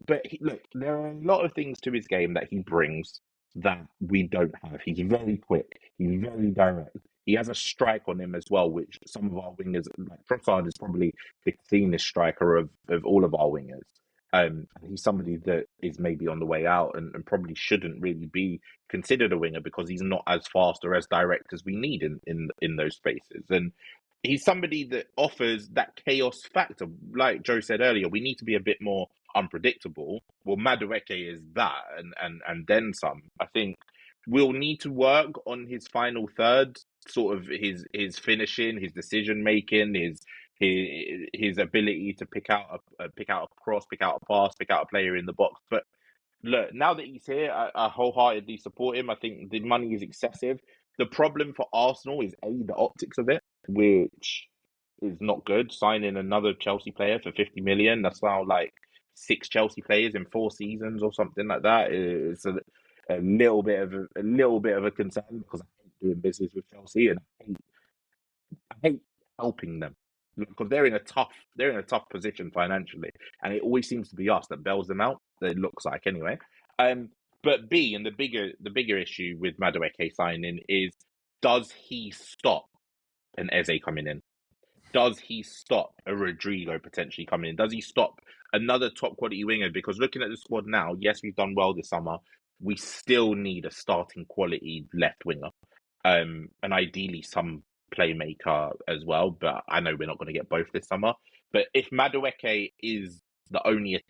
But look, there are a lot of things to his game that he brings that we don't have. He's very quick. He's very direct. He has a strike on him as well, which some of our wingers, like Trossard, is probably the cleanest striker of all of our wingers. And he's somebody that is maybe on the way out and probably shouldn't really be considered a winger because he's not as fast or as direct as we need in those spaces. And he's somebody that offers that chaos factor. Like Joe said earlier, we need to be a bit more unpredictable. Well, Madueke is that and then some. I think we'll need to work on his final third, sort of his finishing, his decision making, his ability to pick out a cross, pick out a pass, pick out a player in the box. But look, now that he's here, I wholeheartedly support him. I think the money is excessive. The problem for Arsenal is the optics of it, which is not good. Signing another Chelsea player for 50 million, that's now like 6 Chelsea players in 4 seasons or something like that. It's a little bit of a concern because I hate doing business with Chelsea and I hate helping them because they're in a tough position financially, and it always seems to be us that bails them out. It looks like anyway. Um, but and the bigger issue with Madueke signing is, does he stop an Eze coming in? Does he stop a Rodrigo potentially coming in? Does he stop another top quality winger? Because looking at the squad now, yes, we've done well this summer. We still need a starting quality left winger, and ideally some playmaker as well. But I know we're not going to get both this summer. But if Madueke is the only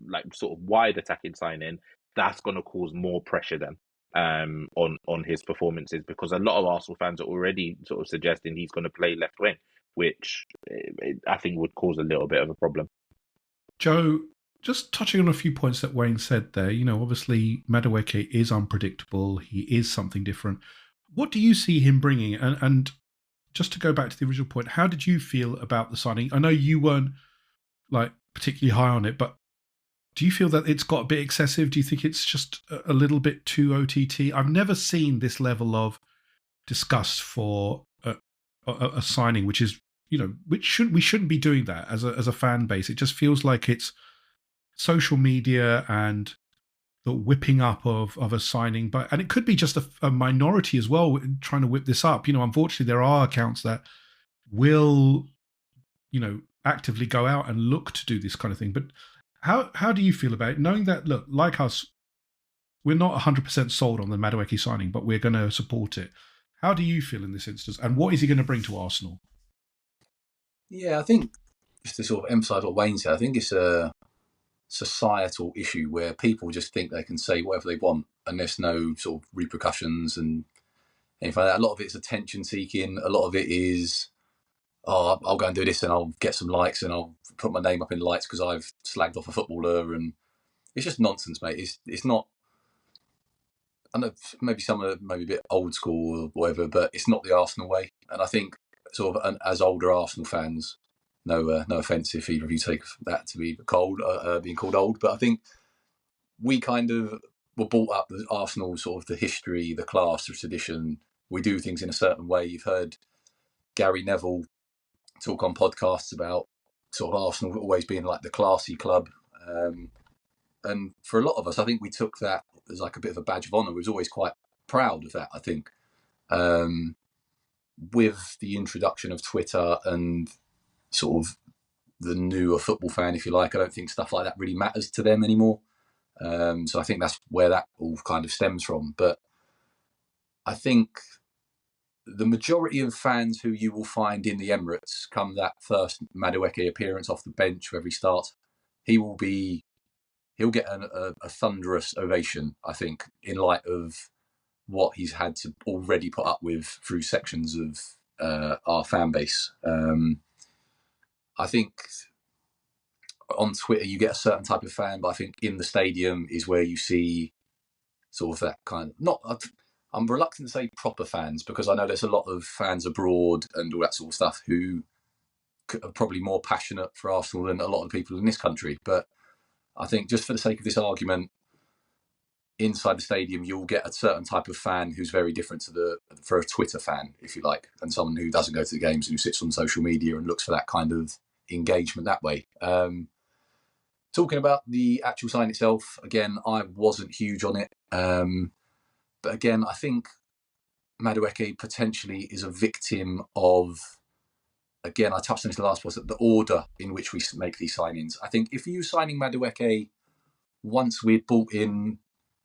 like sort of wide attacking signing, that's going to cause more pressure then on his performances, because a lot of Arsenal fans are already sort of suggesting he's going to play left wing, which I think would cause a little bit of a problem. Joe, just touching on a few points that Wayne said there, obviously Madueke is unpredictable. He is something different. What do you see him bringing? And just to go back to the original point, how did you feel about the signing? I know you weren't like particularly high on it, but do you feel that it's got a bit excessive? Do you think it's just a little bit too OTT? I've never seen this level of disgust for a signing, which is, we shouldn't be doing that as a fan base. It just feels like it's social media and the whipping up of a signing, and it could be just a minority as well trying to whip this up. Unfortunately, there are accounts that will, actively go out and look to do this kind of thing. But how do you feel about it, knowing that, look, like us, we're not 100% sold on the Madueke signing, but we're going to support it? How do you feel in this instance, and what is he going to bring to Arsenal? Yeah, I think, just to sort of emphasise what Wayne said, I think it's a societal issue where people just think they can say whatever they want and there's no sort of repercussions and anything like that. A lot of it's attention seeking. A lot of it is, I'll go and do this and I'll get some likes and I'll put my name up in lights because I've slagged off a footballer, and it's just nonsense, mate. It's not. I know maybe some are maybe a bit old school or whatever, but it's not the Arsenal way. And I think sort of as older Arsenal fans, no offence if either of you take that to be being called old, but I think we kind of were brought up with Arsenal, sort of the history, the class, the tradition. We do things in a certain way. You've heard Gary Neville talk on podcasts about sort of Arsenal always being like the classy club. And for a lot of us, I think we took that as like a bit of a badge of honour. We was always quite proud of that, I think. With the introduction of Twitter and sort of the newer football fan, if you like, I don't think stuff like that really matters to them anymore. So I think that's where that all kind of stems from. But I think the majority of fans who you will find in the Emirates come that first Madueke appearance off the bench, wherever he starts, he'll get a thunderous ovation, I think, in light of what he's had to already put up with through sections of our fan base. I think on Twitter you get a certain type of fan, but I think in the stadium is where you see sort of that kind of, I'm reluctant to say proper fans, because I know there's a lot of fans abroad and all that sort of stuff who are probably more passionate for Arsenal than a lot of people in this country. But I think just for the sake of this argument, inside the stadium, you'll get a certain type of fan who's very different for a Twitter fan, if you like, and someone who doesn't go to the games, who sits on social media and looks for that kind of engagement that way. Talking about the actual sign itself, again, I wasn't huge on it. But again, I think Madueke potentially is a victim of, again, I touched on this last post, the order in which we make these signings. I think if you signing Madueke, once we'd bought in,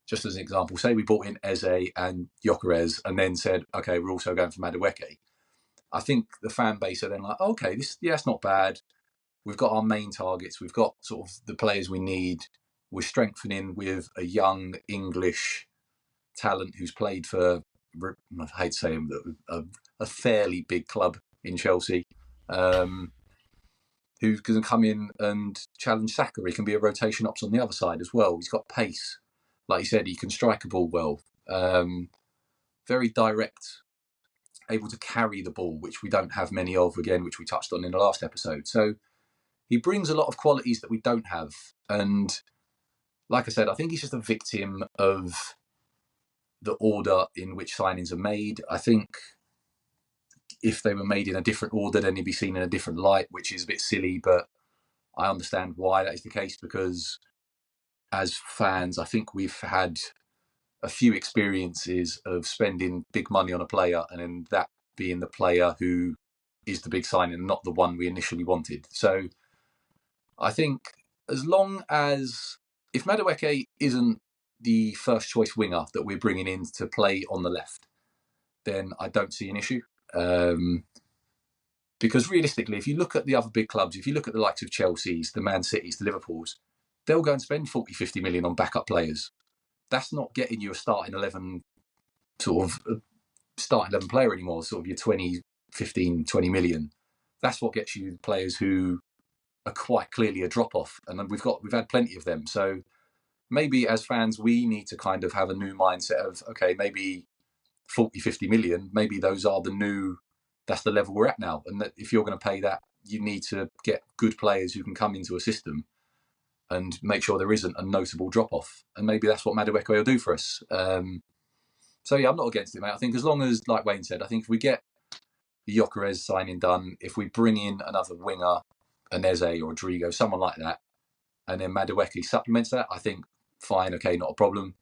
just as an example, say we bought in Eze and Gykoeres and then said, okay, we're also going for Madueke, I think the fan base are then like, okay, that's not bad. We've got our main targets. We've got sort of the players we need. We're strengthening with a young English talent who's played for, I hate to say him, a fairly big club in Chelsea, who's going to come in and challenge Saka. He can be a rotation option on the other side as well. He's got pace. Like you said, he can strike a ball well. Very direct able to carry the ball, which we don't have many of, again, which we touched on in the last episode. So he brings a lot of qualities that we don't have. And like I said, I think he's just a victim of the order in which signings are made. I think if they were made in a different order, then he'd be seen in a different light, which is a bit silly, but I understand why that is the case, because as fans, I think we've had a few experiences of spending big money on a player and then that being the player who is the big signing, not the one we initially wanted. So I think as long as, if Madueke isn't the first choice winger that we're bringing in to play on the left, then I don't see an issue. Because realistically, if you look at the other big clubs, if you look at the likes of Chelsea's, the Man City's, the Liverpool's, they'll go and spend 40, 50 million on backup players. That's not getting you a starting 11 player anymore, sort of your 20, 15, 20 million. That's what gets you players who are quite clearly a drop-off. And we've had plenty of them. So maybe as fans, we need to kind of have a new mindset of, okay, maybe 40, 50 million, maybe those are that's the level we're at now. And that if you're going to pay that, you need to get good players who can come into a system and make sure there isn't a notable drop-off. And maybe that's what Madueke will do for us. So yeah, I'm not against it, mate. I think as long as, like Wayne said, I think if we get the Gykoeres signing done, if we bring in another winger, an Eze or Rodrigo, someone like that, and then Madueke supplements that, I think fine, okay, not a problem.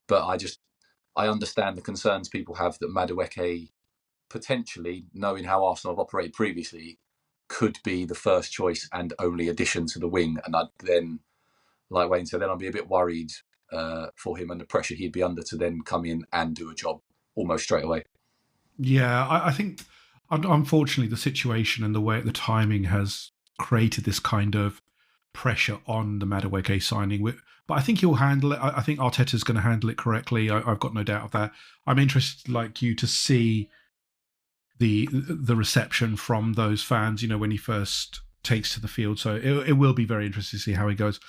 But I understand the concerns people have that Madueke, potentially, knowing how Arsenal have operated previously, could be the first choice and only addition to the wing. And I'd then, like Wayne said, then I'd be a bit worried for him and the pressure he'd be under to then come in and do a job almost straight away. Yeah, I think, unfortunately, the situation and the timing has created this kind of pressure on the Madueke signing. But I think he'll handle it. I think Arteta's going to handle it correctly. I've got no doubt of that. I'm interested, like you, to see the reception from those fans, when he first takes to the field. So it will be very interesting to see how he goes.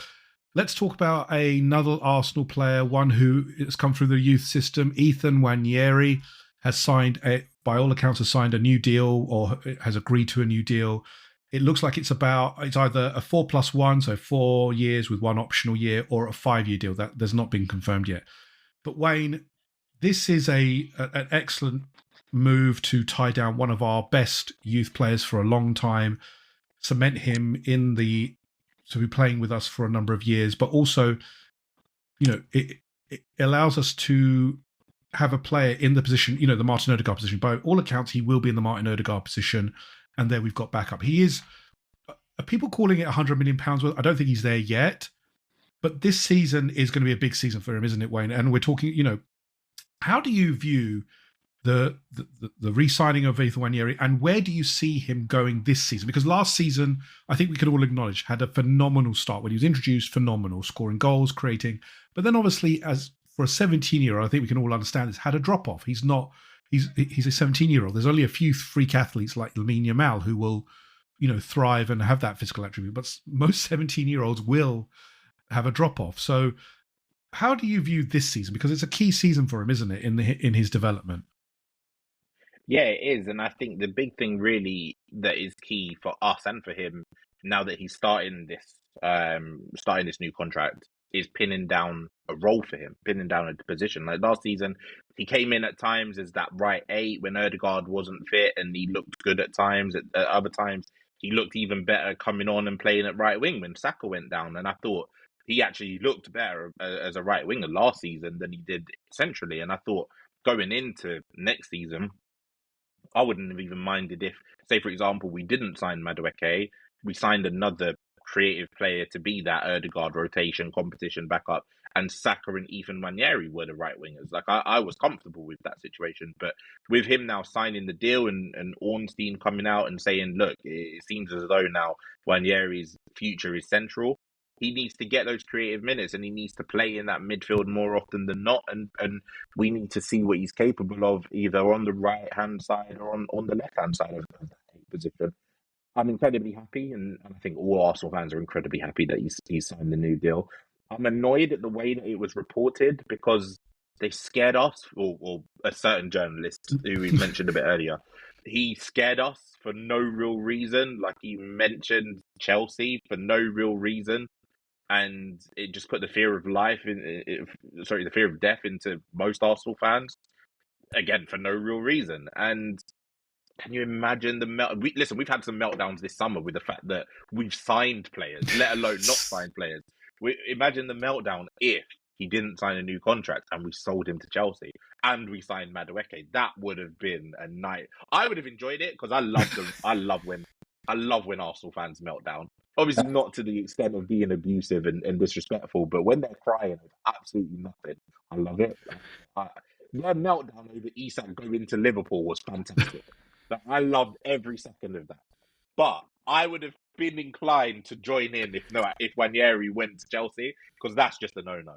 Let's talk about another Arsenal player, one who has come through the youth system. Ethan Nwaneri has signed, by all accounts, has signed a new deal or has agreed to a new deal. It looks like it's either a 4+1, so 4 years with one optional year, or a 5-year deal. That there's not been confirmed yet. But Wayne, this is an excellent move to tie down one of our best youth players for a long time, cement him to be playing with us for a number of years, but also, it allows us to have a player in the position, the Martin Odegaard position. By all accounts, he will be in the Martin Odegaard position, and there we've got backup. He is, people calling it £100 million worth. I don't think he's there yet, but this season is going to be a big season for him, isn't it, Wayne? And we're talking, how do you view the re-signing of Ethan Nwaneri, and where do you see him going this season? Because last season, I think we could all acknowledge, had a phenomenal start. When he was introduced, phenomenal, scoring goals, creating. But then obviously, as for a 17-year-old, I think we can all understand this, had a drop-off. He's a 17-year-old. There's only a few freak athletes like Lamine Yamal who will, thrive and have that physical attribute. But most 17-year-olds will have a drop-off. So how do you view this season? Because it's a key season for him, isn't it, in his development? Yeah, it is. And I think the big thing really that is key for us and for him now that he's starting this new contract is pinning down a role for him, pinning down a position. Like last season, he came in at times as that right 8 when Odegaard wasn't fit, and he looked good at times. At other times, he looked even better coming on and playing at right wing when Saka went down. And I thought he actually looked better as a right winger last season than he did centrally. And I thought going into next season, I wouldn't have even minded if, say, for example, we didn't sign Madueke, we signed another creative player to be that Odegaard rotation, competition backup, and Saka and Ethan Nwaneri were the right wingers. Like, I was comfortable with that situation. But with him now signing the deal and Ornstein coming out and saying, look, it seems as though now Nwaneri's future is central, he needs to get those creative minutes and he needs to play in that midfield more often than not. And we need to see what he's capable of either on the right-hand side or on the left-hand side of that position. I'm incredibly happy, and I think all Arsenal fans are incredibly happy that he's signed the new deal. I'm annoyed at the way that it was reported because they scared us, or a certain journalist who we mentioned a bit earlier. He scared us for no real reason. Like, he mentioned Chelsea for no real reason, and it just put the fear of the fear of death into most Arsenal fans, again, for no real reason. And can you imagine listen, we've had some meltdowns this summer with the fact that we've signed players, let alone not signed players. Imagine the meltdown if he didn't sign a new contract and we sold him to Chelsea and we signed Madueke. That would have been a night. I would have enjoyed it because I love them. I love when Arsenal fans melt down. Obviously, not to the extent of being abusive and disrespectful, but when they're crying over absolutely nothing, I love it. Their meltdown over Isak going to Liverpool was fantastic. I loved every second of that. But I would have been inclined to join in if Nwaneri went to Chelsea, because that's just a no-no.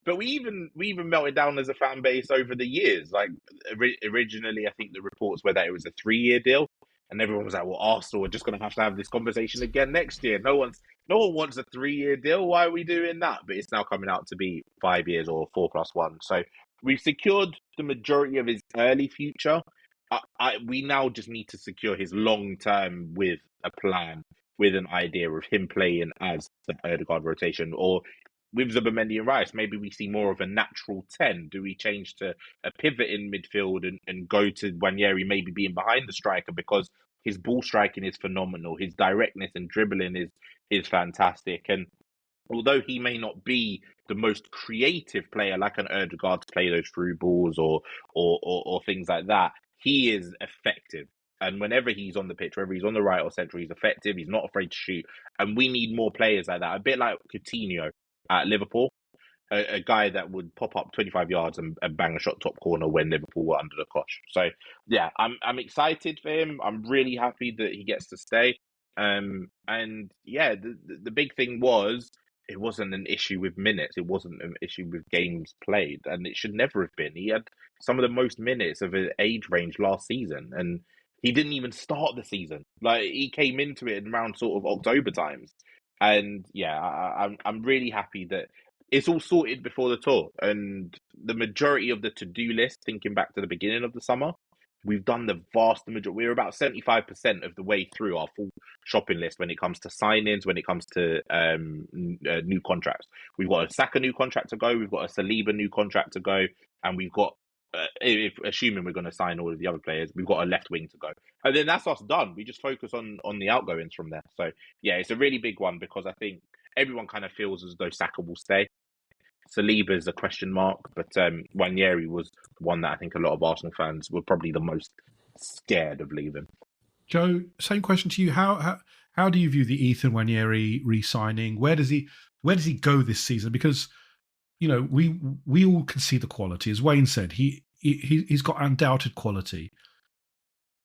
But we even melted down as a fan base over the years. Like, originally, I think the reports were that it was a 3-year deal, and everyone was like, "Well, Arsenal are just going to have this conversation again next year. No one wants a 3-year deal. Why are we doing that?" But it's now coming out to be 5 years or 4+1. So we've secured the majority of his early future. We now just need to secure his long term with a plan, with an idea of him playing as the Ødegaard rotation, or with Zubimendi and Rice. Maybe we see more of a natural 10. Do we change to a pivot in midfield and go to Nwaneri maybe being behind the striker, because his ball striking is phenomenal, his directness and dribbling is fantastic, and although he may not be the most creative player like an Ødegaard to play those through balls or things like that, he is effective. And whenever he's on the pitch, whether he's on the right or central, he's effective. He's not afraid to shoot. And we need more players like that. A bit like Coutinho at Liverpool, a guy that would pop up 25 yards and bang a shot top corner when Liverpool were under the cosh. So, yeah, I'm excited for him. I'm really happy that he gets to stay. And yeah, the big thing was, it wasn't an issue with minutes. It wasn't an issue with games played, and it should never have been. He had some of the most minutes of his age range last season, and he didn't even start the season. Like, he came into it around sort of October times, and yeah, I'm really happy that it's all sorted before the tour. And the majority of the to-do list, thinking back to the beginning of the summer, we've done the vast majority. We're about 75% of the way through our full shopping list when it comes to signings, when it comes to new contracts. We've got a Saka new contract to go, we've got a Saliba new contract to go, and we've got, assuming we're going to sign all of the other players, we've got a left wing to go. And then that's us done. We just focus on the outgoings from there. So, yeah, it's a really big one, because I think everyone kind of feels as though Saka will stay. Saliba is a question mark, but Nwaneri was one that I think a lot of Arsenal fans were probably the most scared of leaving. Joe, same question to you. How do you view the Ethan Nwaneri re-signing? Where does he go this season? Because, you know, we all can see the quality. As Wayne said, he's got undoubted quality,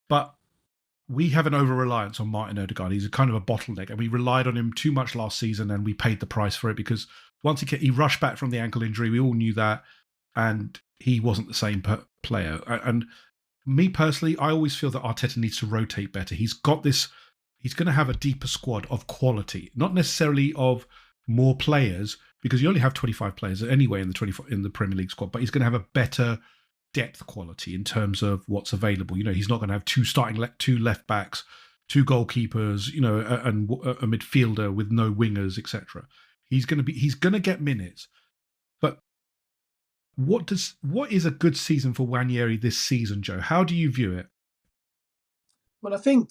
but we have an over-reliance on Martin Ødegaard. He's a kind of a bottleneck, and we relied on him too much last season, and we paid the price for it, because once he rushed back from the ankle injury, we all knew that, and he wasn't the same player. And me personally, I always feel that Arteta needs to rotate better. He's got this. He's going to have a deeper squad of quality, not necessarily of more players, because you only have 25 players anyway in the Premier League squad. But he's going to have a better depth quality in terms of what's available. You know, he's not going to have two left backs, 2 goalkeepers, you know, and a midfielder with no wingers, etc. He's going to get minutes. But what is a good season for Nwaneri this season, Joe? How do you view it? Well, I think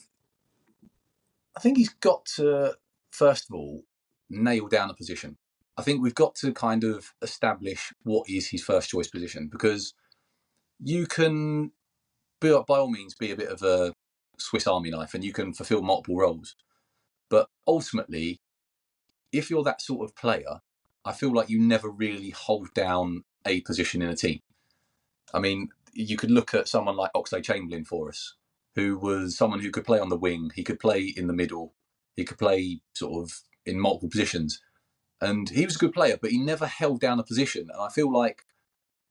he's got to, first of all, nail down a position. I think we've got to kind of establish what is his first choice position, because you can, by all means, be a bit of a Swiss Army knife and you can fulfill multiple roles. But ultimately, if you're that sort of player, I feel like you never really hold down a position in a team. I mean, you could look at someone like Oxlade-Chamberlain for us, who was someone who could play on the wing, he could play in the middle, he could play sort of in multiple positions. And he was a good player, but he never held down a position. And I feel like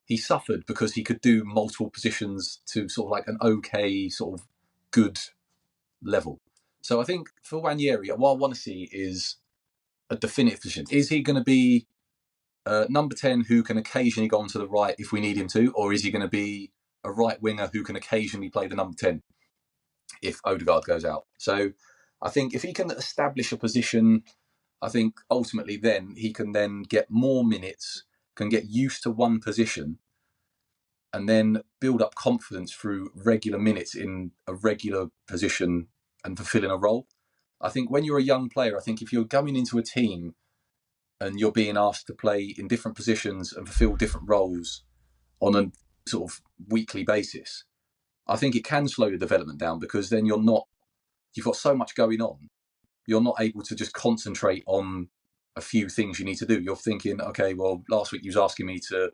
he suffered because he could do multiple positions to sort of like an okay, sort of good level. So I think for Nwaneri, what I want to see is a definitive position. Is he going to be number 10 who can occasionally go onto the right if we need him to, or is he going to be a right winger who can occasionally play the number 10 if Odegaard goes out? So I think if he can establish a position, I think ultimately then he can then get more minutes, can get used to one position, and then build up confidence through regular minutes in a regular position and fulfilling a role. I think when you're a young player, I think if you're going into a team and you're being asked to play in different positions and fulfill different roles on a sort of weekly basis, I think it can slow your development down, because then you've got so much going on. You're not able to just concentrate on a few things you need to do. You're thinking, okay, well, last week you was asking me to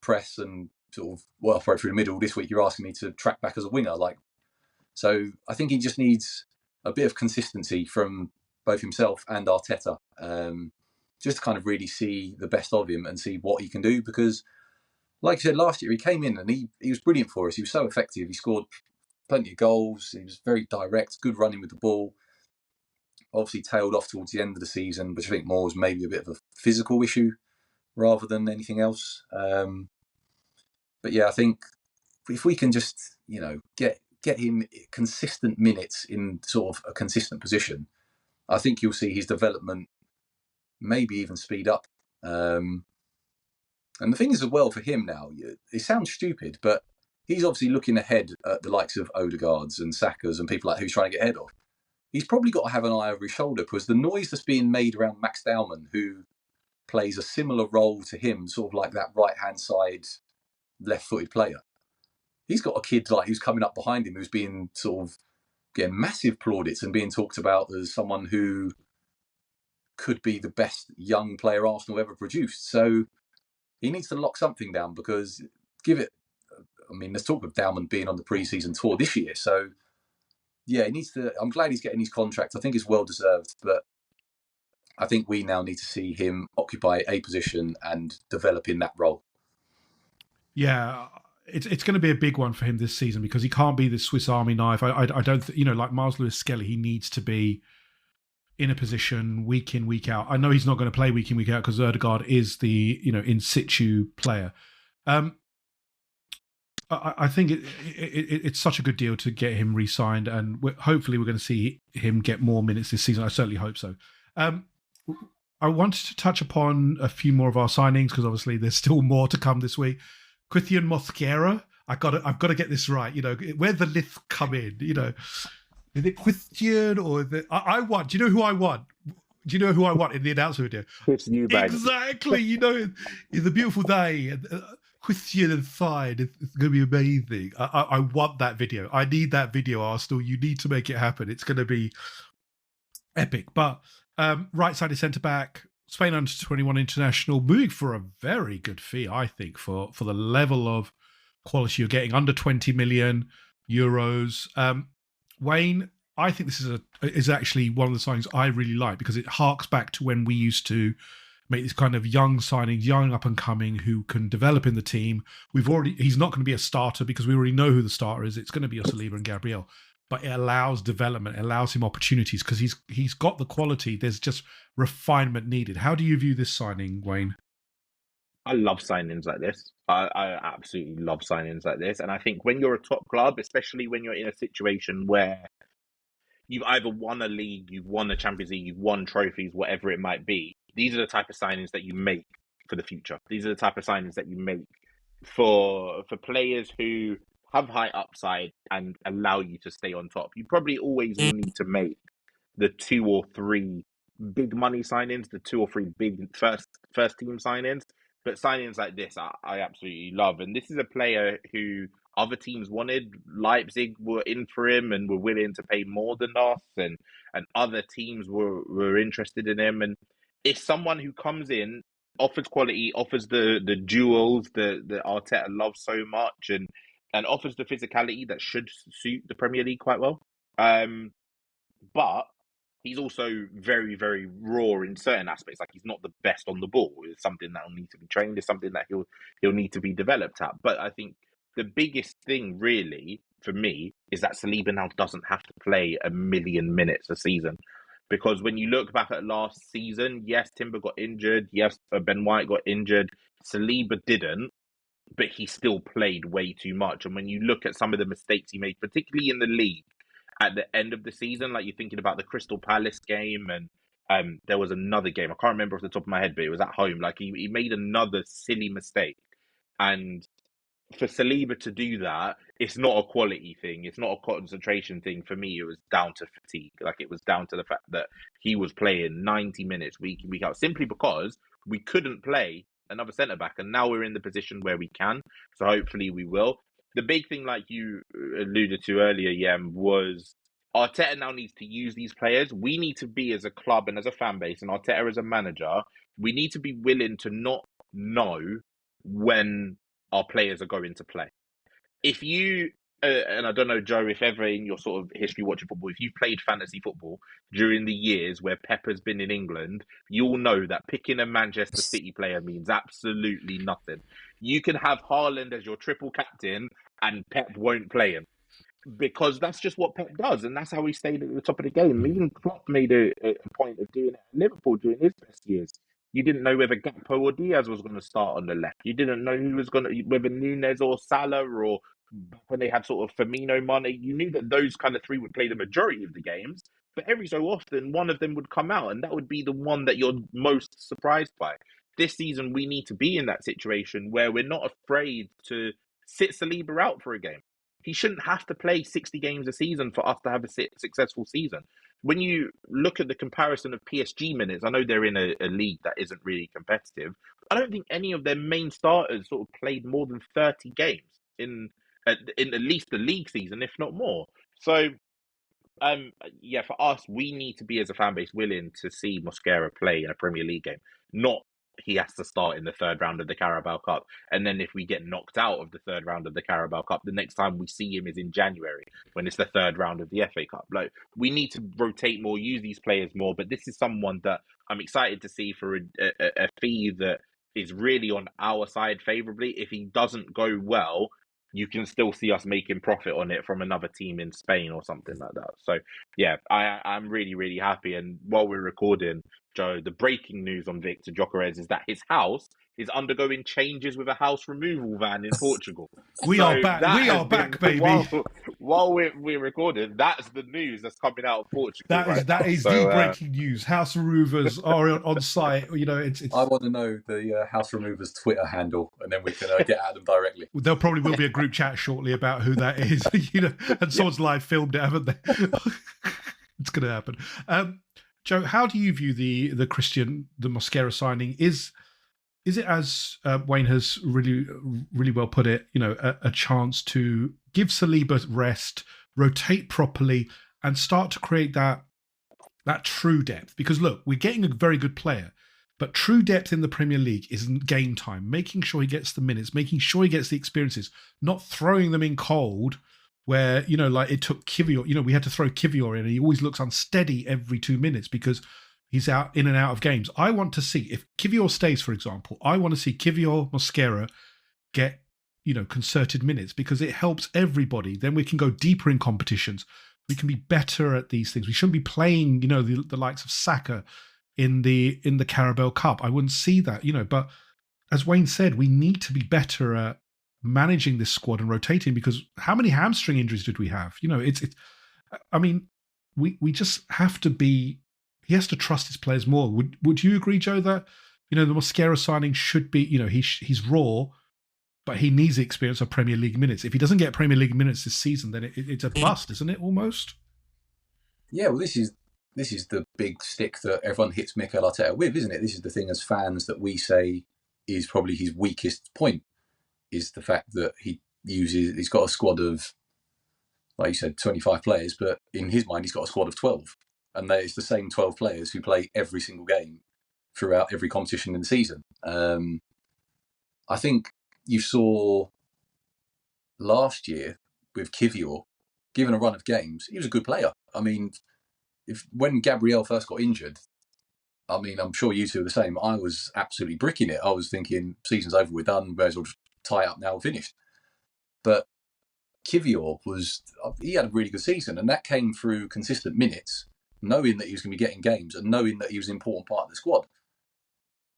press and sort of operate through the middle. This week you're asking me to track back as a winger. So I think he just needs a bit of consistency from both himself and Arteta, just to kind of really see the best of him and see what he can do. Because, like I said, last year he came in and he was brilliant for us. He was so effective. He scored plenty of goals. He was very direct, good running with the ball. Obviously tailed off towards the end of the season, which I think more was maybe a bit of a physical issue rather than anything else. But yeah, I think if we can just, get him consistent minutes in sort of a consistent position, I think you'll see his development maybe even speed up. And the thing is as well for him now, it sounds stupid, but he's obviously looking ahead at the likes of Odegaards and Saka's and people like who's trying to get ahead of. He's probably got to have an eye over his shoulder, because the noise that's being made around Max Dowman, who plays a similar role to him, sort of like that right-hand side, left-footed player. He's got a kid who's coming up behind him who's being sort of getting massive plaudits and being talked about as someone who could be the best young player Arsenal ever produced. So he needs to lock something down, because there's talk of Dowman being on the pre-season tour this year. So yeah, he needs to. I'm glad he's getting his contract. I think it's well deserved, but I think we now need to see him occupy a position and develop in that role. Yeah, it's going to be a big one for him this season, because he can't be the Swiss Army knife. I don't like Miles Lewis-Skelly. He needs to be in a position week in, week out. I know he's not going to play week in, week out because Odegaard is the in situ player. I think it's such a good deal to get him re-signed, and hopefully we're going to see him get more minutes this season. I certainly hope so. I wanted to touch upon a few more of our signings, because obviously there's still more to come this week. Ethan Nwaneri, I've got to get this right. Where the lith come in. Is it Christian or is it? I want. Do you know who I want? Do you know who I want in the announcement video? It's you, exactly. It's a beautiful day. And, Christian inside. It's going to be amazing. I want that video. I need that video, Arsenal. You need to make it happen. It's going to be epic. But right-sided centre-back, Spain under-21 international, moving for a very good fee, I think, for the level of quality you're getting, under 20 million euros. Wayne, I think this is actually one of the signings I really like, because it harks back to when we used to make these kind of young signings, young up and coming, who can develop in the team. He's not going to be a starter, because we already know who the starter is. It's going to be Saliba and Gabriel, but it allows development, it allows him opportunities, because he's got the quality. There's just refinement needed. How do you view this signing, Wayne? I love signings like this. I absolutely love signings like this. And I think when you're a top club, especially when you're in a situation where you've either won a league, you've won the Champions League, you've won trophies, whatever it might be, these are the type of signings that you make for the future. These are the type of signings that you make for players who have high upside and allow you to stay on top. You probably always will need to make the 2 or 3 big money signings, the 2 or 3 big first team signings. But signings like this, I absolutely love. And this is a player who other teams wanted. Leipzig were in for him and were willing to pay more than us, and other teams were interested in him. And it's someone who comes in, offers quality, offers the duels that Arteta loves so much, and offers the physicality that should suit the Premier League quite well. But he's also very, very raw in certain aspects. Like, he's not the best on the ball. It's something that will need to be trained. It's something that he'll need to be developed at. But I think the biggest thing really for me is that Saliba now doesn't have to play 1 million minutes a season, Because when you look back at last season, yes, Timber got injured. Yes, Ben White got injured. Saliba didn't, but he still played way too much. And when you look at some of the mistakes he made, particularly in the league at the end of the season, like you're thinking about the Crystal Palace game, and there was another game. I can't remember off the top of my head, but it was at home. Like he made another silly mistake. And for Saliba to do that, it's not a quality thing. It's not a concentration thing. For me, it was down to fatigue. Like it was down to the fact that he was playing 90 minutes week in, week out, simply because we couldn't play another centre back. And now we're in the position where we can. So hopefully we will. The big thing, like you alluded to earlier, Yem, was Arteta now needs to use these players. We need to be, as a club and as a fan base, and Arteta as a manager, we need to be willing to not know when our players are going to play. If you, and I don't know, Joe, if ever in your sort of history watching football, if you've played fantasy football during the years where Pep has been in England, you'll know that picking a Manchester City player means absolutely nothing. You can have Haaland as your triple captain and Pep won't play him, because that's just what Pep does, and that's how he stayed at the top of the game. Even Klopp made a point of doing it at Liverpool during his best years. You didn't know whether Gakpo or Diaz was going to start on the left. You didn't know who was going to, whether Nunes or Salah, or when they had sort of Firmino, Mane. You knew that those kind of three would play the majority of the games, but every so often one of them would come out, and that would be the one that you're most surprised by. This season, we need to be in that situation where we're not afraid to sit Saliba out for a game. He shouldn't have to play 60 games a season for us to have a successful season. When you look at the comparison of PSG minutes, I know they're in a league that isn't really competitive. I don't think any of their main starters sort of played more than 30 games in at least the league season, if not more. So, yeah, for us, we need to be, as a fan base, willing to see Mosquera play in a Premier League game, not he has to start in the third round of the Carabao Cup. And then if we get knocked out of the third round of the Carabao Cup, the next time we see him is in January when it's the third round of the FA Cup. Like, we need to rotate more, use these players more. But this is someone that I'm excited to see for a fee that is really on our side favourably. If he doesn't go well, you can still see us making profit on it from another team in Spain or something like that. So, yeah, I'm really, really happy. And while we're recording, Joe, the breaking news on Viktor Gykoeres is that his house is undergoing changes with a house removal van in Portugal. We are back, baby. While we're recording, that's the news that's coming out of Portugal. That is the breaking news. House removers are on site. You know, it's. I want to know the house removers Twitter handle, and then we can get at them directly. There probably will be a group chat shortly about who that is. You know, and someone's live filmed it, haven't they? It's going to happen. Joe, how do you view the Mosquera signing? Is it, as Wayne has really well put it, you know, a chance to give Saliba rest, rotate properly, and start to create that true depth? Because look, we're getting a very good player, but true depth in the Premier League isn't game time. Making sure he gets the minutes, making sure he gets the experiences, not throwing them in cold. Where, you know, like it took Kivior, you know, we had to throw Kivior in, and he always looks unsteady every 2 minutes because he's in and out of games. I want to see, if Kivior stays, for example, I want to see Kivior, Mosquera get, you know, concerted minutes, because it helps everybody. Then we can go deeper in competitions. We can be better at these things. We shouldn't be playing, you know, the likes of Saka in the Carabao Cup. I wouldn't see that, you know, but as Wayne said, we need to be better at managing this squad and rotating, because how many hamstring injuries did we have? You know, it's I mean, we just have to be, he has to trust his players more. Would you agree, Joe, that, you know, the Mosquera signing should be, you know, he's raw, but he needs the experience of Premier League minutes. If he doesn't get Premier League minutes this season, then it's a bust, isn't it, almost? Yeah, well, this is the big stick that everyone hits Mikel Arteta with, isn't it? This is the thing as fans that we say is probably his weakest point, is the fact that he's got a squad of, like you said, 25 players, but in his mind, he's got a squad of 12. And it's the same 12 players who play every single game throughout every competition in the season. I think you saw last year with Kivior, given a run of games, he was a good player. I mean, when Gabriel first got injured, I mean, I'm sure you two are the same. I was absolutely bricking it. I was thinking, season's over, we're done, may as well just tie up now, finished. But Kivior he had a really good season, and that came through consistent minutes knowing that he was going to be getting games and knowing that he was an important part of the squad.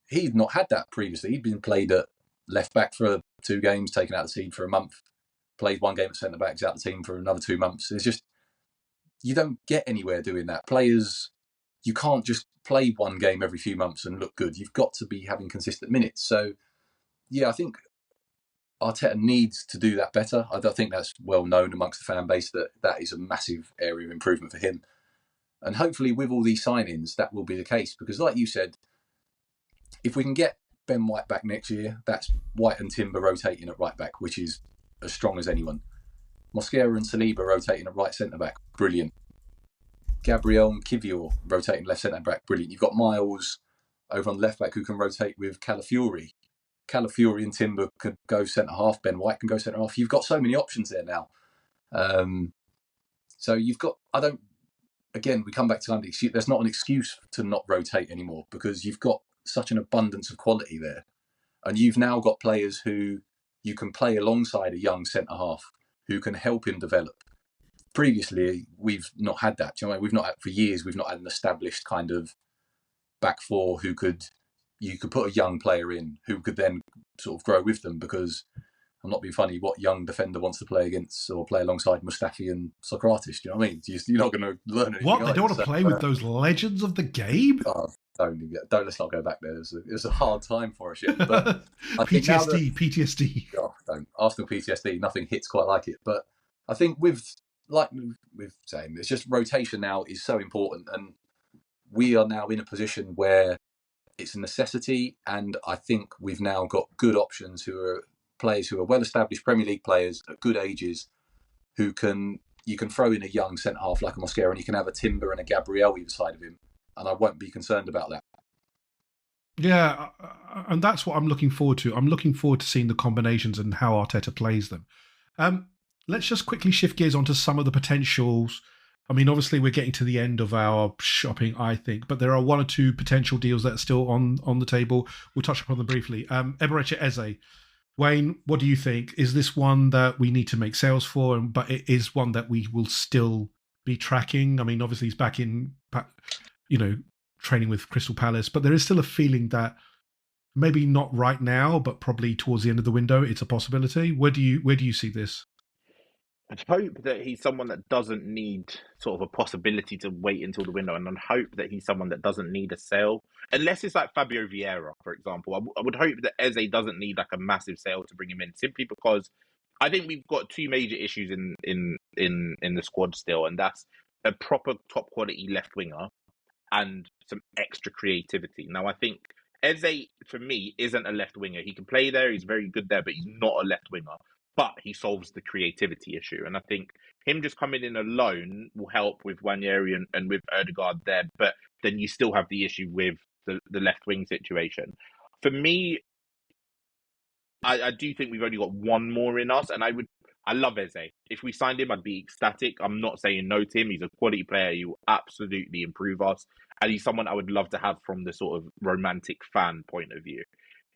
He'd not had that previously. He'd been played at left back for 2 games, taken out of the team for a month, played 1 game at centre back, out of the team for another 2 months. It's just, you don't get anywhere doing that. Players, you can't just play 1 game every few months and look good. You've got to be having consistent minutes. So, yeah, I think Arteta needs to do that better. I think that's well known amongst the fan base that that is a massive area of improvement for him. And hopefully with all these signings, that will be the case. Because like you said, if we can get Ben White back next year, that's White and Timber rotating at right back, which is as strong as anyone. Mosquera and Saliba rotating at right centre-back, brilliant. Gabriel and Kivior rotating left centre-back, brilliant. You've got Miles over on the left-back who can rotate with Calafiori. Calafiori and Timber could go centre-half. Ben White can go centre-half. You've got so many options there now. So you've got... Again, we come back to there's not an excuse to not rotate anymore because you've got such an abundance of quality there. And you've now got players who you can play alongside a young centre-half who can help him develop. Previously, we've not had that. Do you know what I mean? We've not had, for years, we've not had an established kind of back four you could put a young player in who could then sort of grow with them because I'm not being funny, what young defender wants to play against or play alongside Mustafi and Socrates? Do you know what I mean? You're not going to learn anything. What? They don't want to play with those legends of the game? Oh, let's not go back there. It was a hard time for us yet. But PTSD. Oh, don't. Arsenal PTSD, nothing hits quite like it. But I think with saying, it's just rotation now is so important. And we are now in a position where it's a necessity. And I think we've now got good options who are players who are well-established Premier League players at good ages you can throw in a young centre-half like a Mosquera and you can have a Timber and a Gabriel either side of him. And I won't be concerned about that. Yeah, and that's what I'm looking forward to. I'm looking forward to seeing the combinations and how Arteta plays them. Let's just quickly shift gears onto some of the potentials. I mean, obviously, we're getting to the end of our shopping, I think, but there are 1 or 2 potential deals that are still on the table. We'll touch upon them briefly. Eberechi Eze. Wayne, what do you think? Is this one that we need to make sales for, but it is one that we will still be tracking? I mean, obviously, he's back in... training with Crystal Palace, but there is still a feeling that maybe not right now, but probably towards the end of the window, it's a possibility. Where do you see this? I'd hope that he's someone that doesn't need sort of a possibility to wait until the window, and I'd hope that he's someone that doesn't need a sale, unless it's like Fabio Vieira, for example. I would hope that Eze doesn't need like a massive sale to bring him in, simply because I think we've got 2 major issues in the squad still, and that's a proper top quality left winger and some extra creativity. Now, I think Eze, for me, isn't a left winger. He can play there, he's very good there, but he's not a left winger. But he solves the creativity issue. And I think him just coming in alone will help with Nwaneri and with Ødegaard there. But then you still have the issue with the left wing situation. For me, I do think we've only got 1 more in us. And I love Eze. If we signed him, I'd be ecstatic. I'm not saying no to him. He's a quality player. He will absolutely improve us. And he's someone I would love to have from the sort of romantic fan point of view.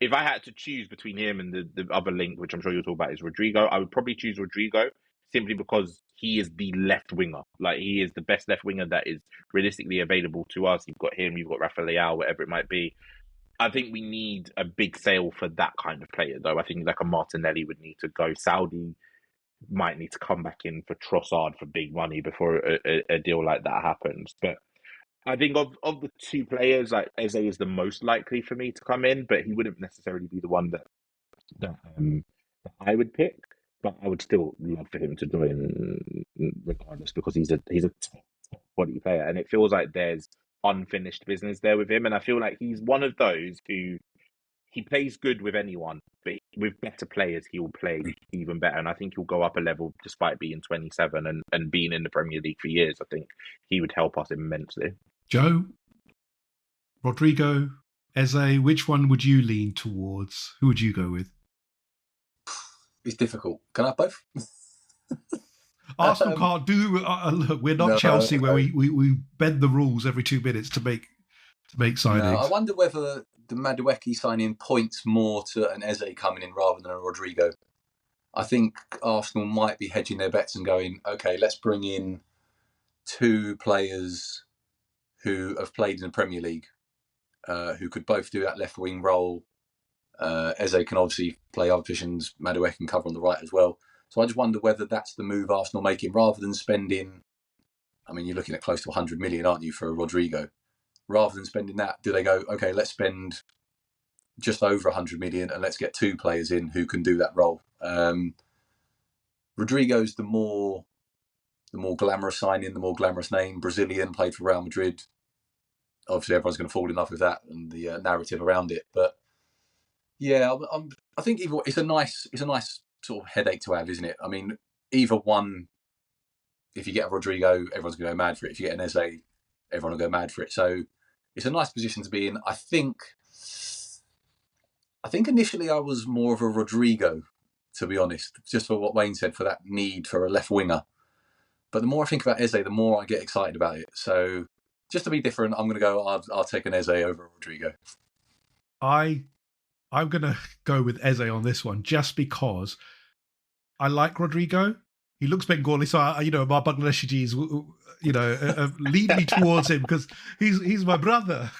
If I had to choose between him and the other link, which I'm sure you'll talk about, is Rodrigo, I would probably choose Rodrigo simply because he is the left winger. Like, he is the best left winger that is realistically available to us. You've got him, you've got Rafa Leao, whatever it might be. I think we need a big sale for that kind of player, though. I think like a Martinelli would need to go. Saudi might need to come back in for Trossard for big money before a deal like that happens. But I think of the 2 players, like Eze is the most likely for me to come in, but he wouldn't necessarily be the one that I would pick. But I would still love for him to join regardless, because he's a top quality player, and it feels like there's unfinished business there with him. And I feel like he's one of those who he plays good with anyone, but with better players he will play even better. And I think he'll go up a level despite being 27 and being in the Premier League for years. I think he would help us immensely. Joe, Rodrigo, Eze, which one would you lean towards? Who would you go with? It's difficult. Can I have both? Arsenal can't do. Look, we're not Chelsea, where we bend the rules every 2 minutes to make signings. No, I wonder whether the Madueke signing points more to an Eze coming in rather than a Rodrigo. I think Arsenal might be hedging their bets and going, okay, let's bring in 2 players who have played in the Premier League, who could both do that left wing role. Eze can obviously play other positions. Madueke can cover on the right as well. So I just wonder whether that's the move Arsenal making, rather than spending. I mean, you're looking at close to 100 million, aren't you, for Rodrigo? Rather than spending that, do they go, okay, let's spend just over 100 million and let's get 2 players in who can do that role? Rodrigo's the more glamorous signing, the more glamorous name. Brazilian, played for Real Madrid. Obviously, everyone's going to fall in love with that and the narrative around it. But yeah, I think it's a nice sort of headache to have, isn't it? I mean, either one. If you get a Rodrigo, everyone's going to go mad for it. If you get an Eze, everyone will go mad for it. So it's a nice position to be in. I think initially I was more of a Rodrigo, to be honest, just for what Wayne said, for that need for a left winger. But the more I think about Eze, the more I get excited about it. So just to be different, I'm going to go, I'll take an Eze over Rodrigo. I'm going to go with Eze on this one, just because I like Rodrigo. He looks Bengali, so my Bangladeshis, lead me towards him because he's my brother.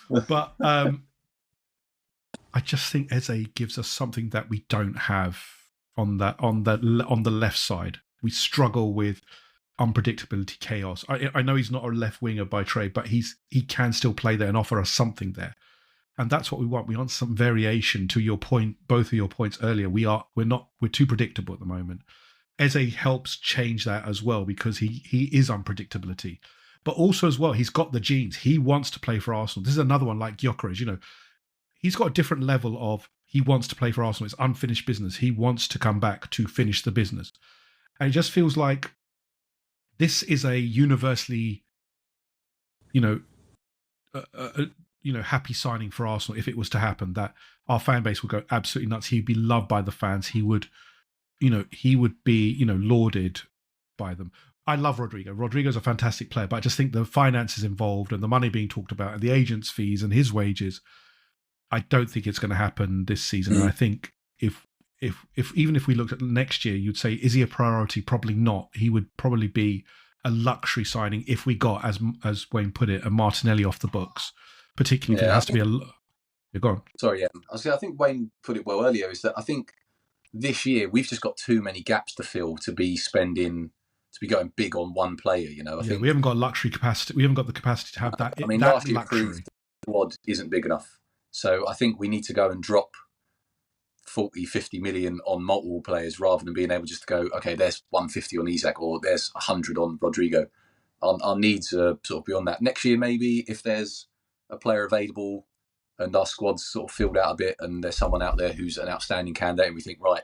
But I just think Eze gives us something that we don't have on the left side. We struggle with unpredictability, chaos. I know he's not a left winger by trade, but he can still play there and offer us something there. And that's what we want. We want some variation. To your point, both of your points earlier, we're too predictable at the moment. Eze helps change that as well, because he is unpredictability. But also as well, he's got the genes. He wants to play for Arsenal. This is another one like Gyökeres, he's got a different level of, he wants to play for Arsenal. It's unfinished business. He wants to come back to finish the business. And it just feels like this is a universally, happy signing for Arsenal if it was to happen, that our fan base would go absolutely nuts. He'd be loved by the fans. He would be, lauded by them. I love Rodrigo. Rodrigo's a fantastic player, but I just think the finances involved and the money being talked about and the agent's fees and his wages, I don't think it's going to happen this season. And I think if even if we looked at next year, you'd say, is he a priority? Probably not. He would probably be a luxury signing if we got, as Wayne put it, a Martinelli off the books, particularly if it has to be a... You're gone. Sorry, yeah. I think Wayne put it well earlier, is that I think this year we've just got too many gaps to fill to be going big on one player. I think we haven't got luxury capacity. We haven't got the capacity to have that. Last year proved the squad isn't big enough. So I think we need to go and drop 40, 50 million on multiple players rather than being able just to go, okay, there's 150 on Isak or there's 100 on Rodrigo. Our needs are sort of beyond that. Next year, maybe, if there's a player available and our squad's sort of filled out a bit and there's someone out there who's an outstanding candidate and we think, right,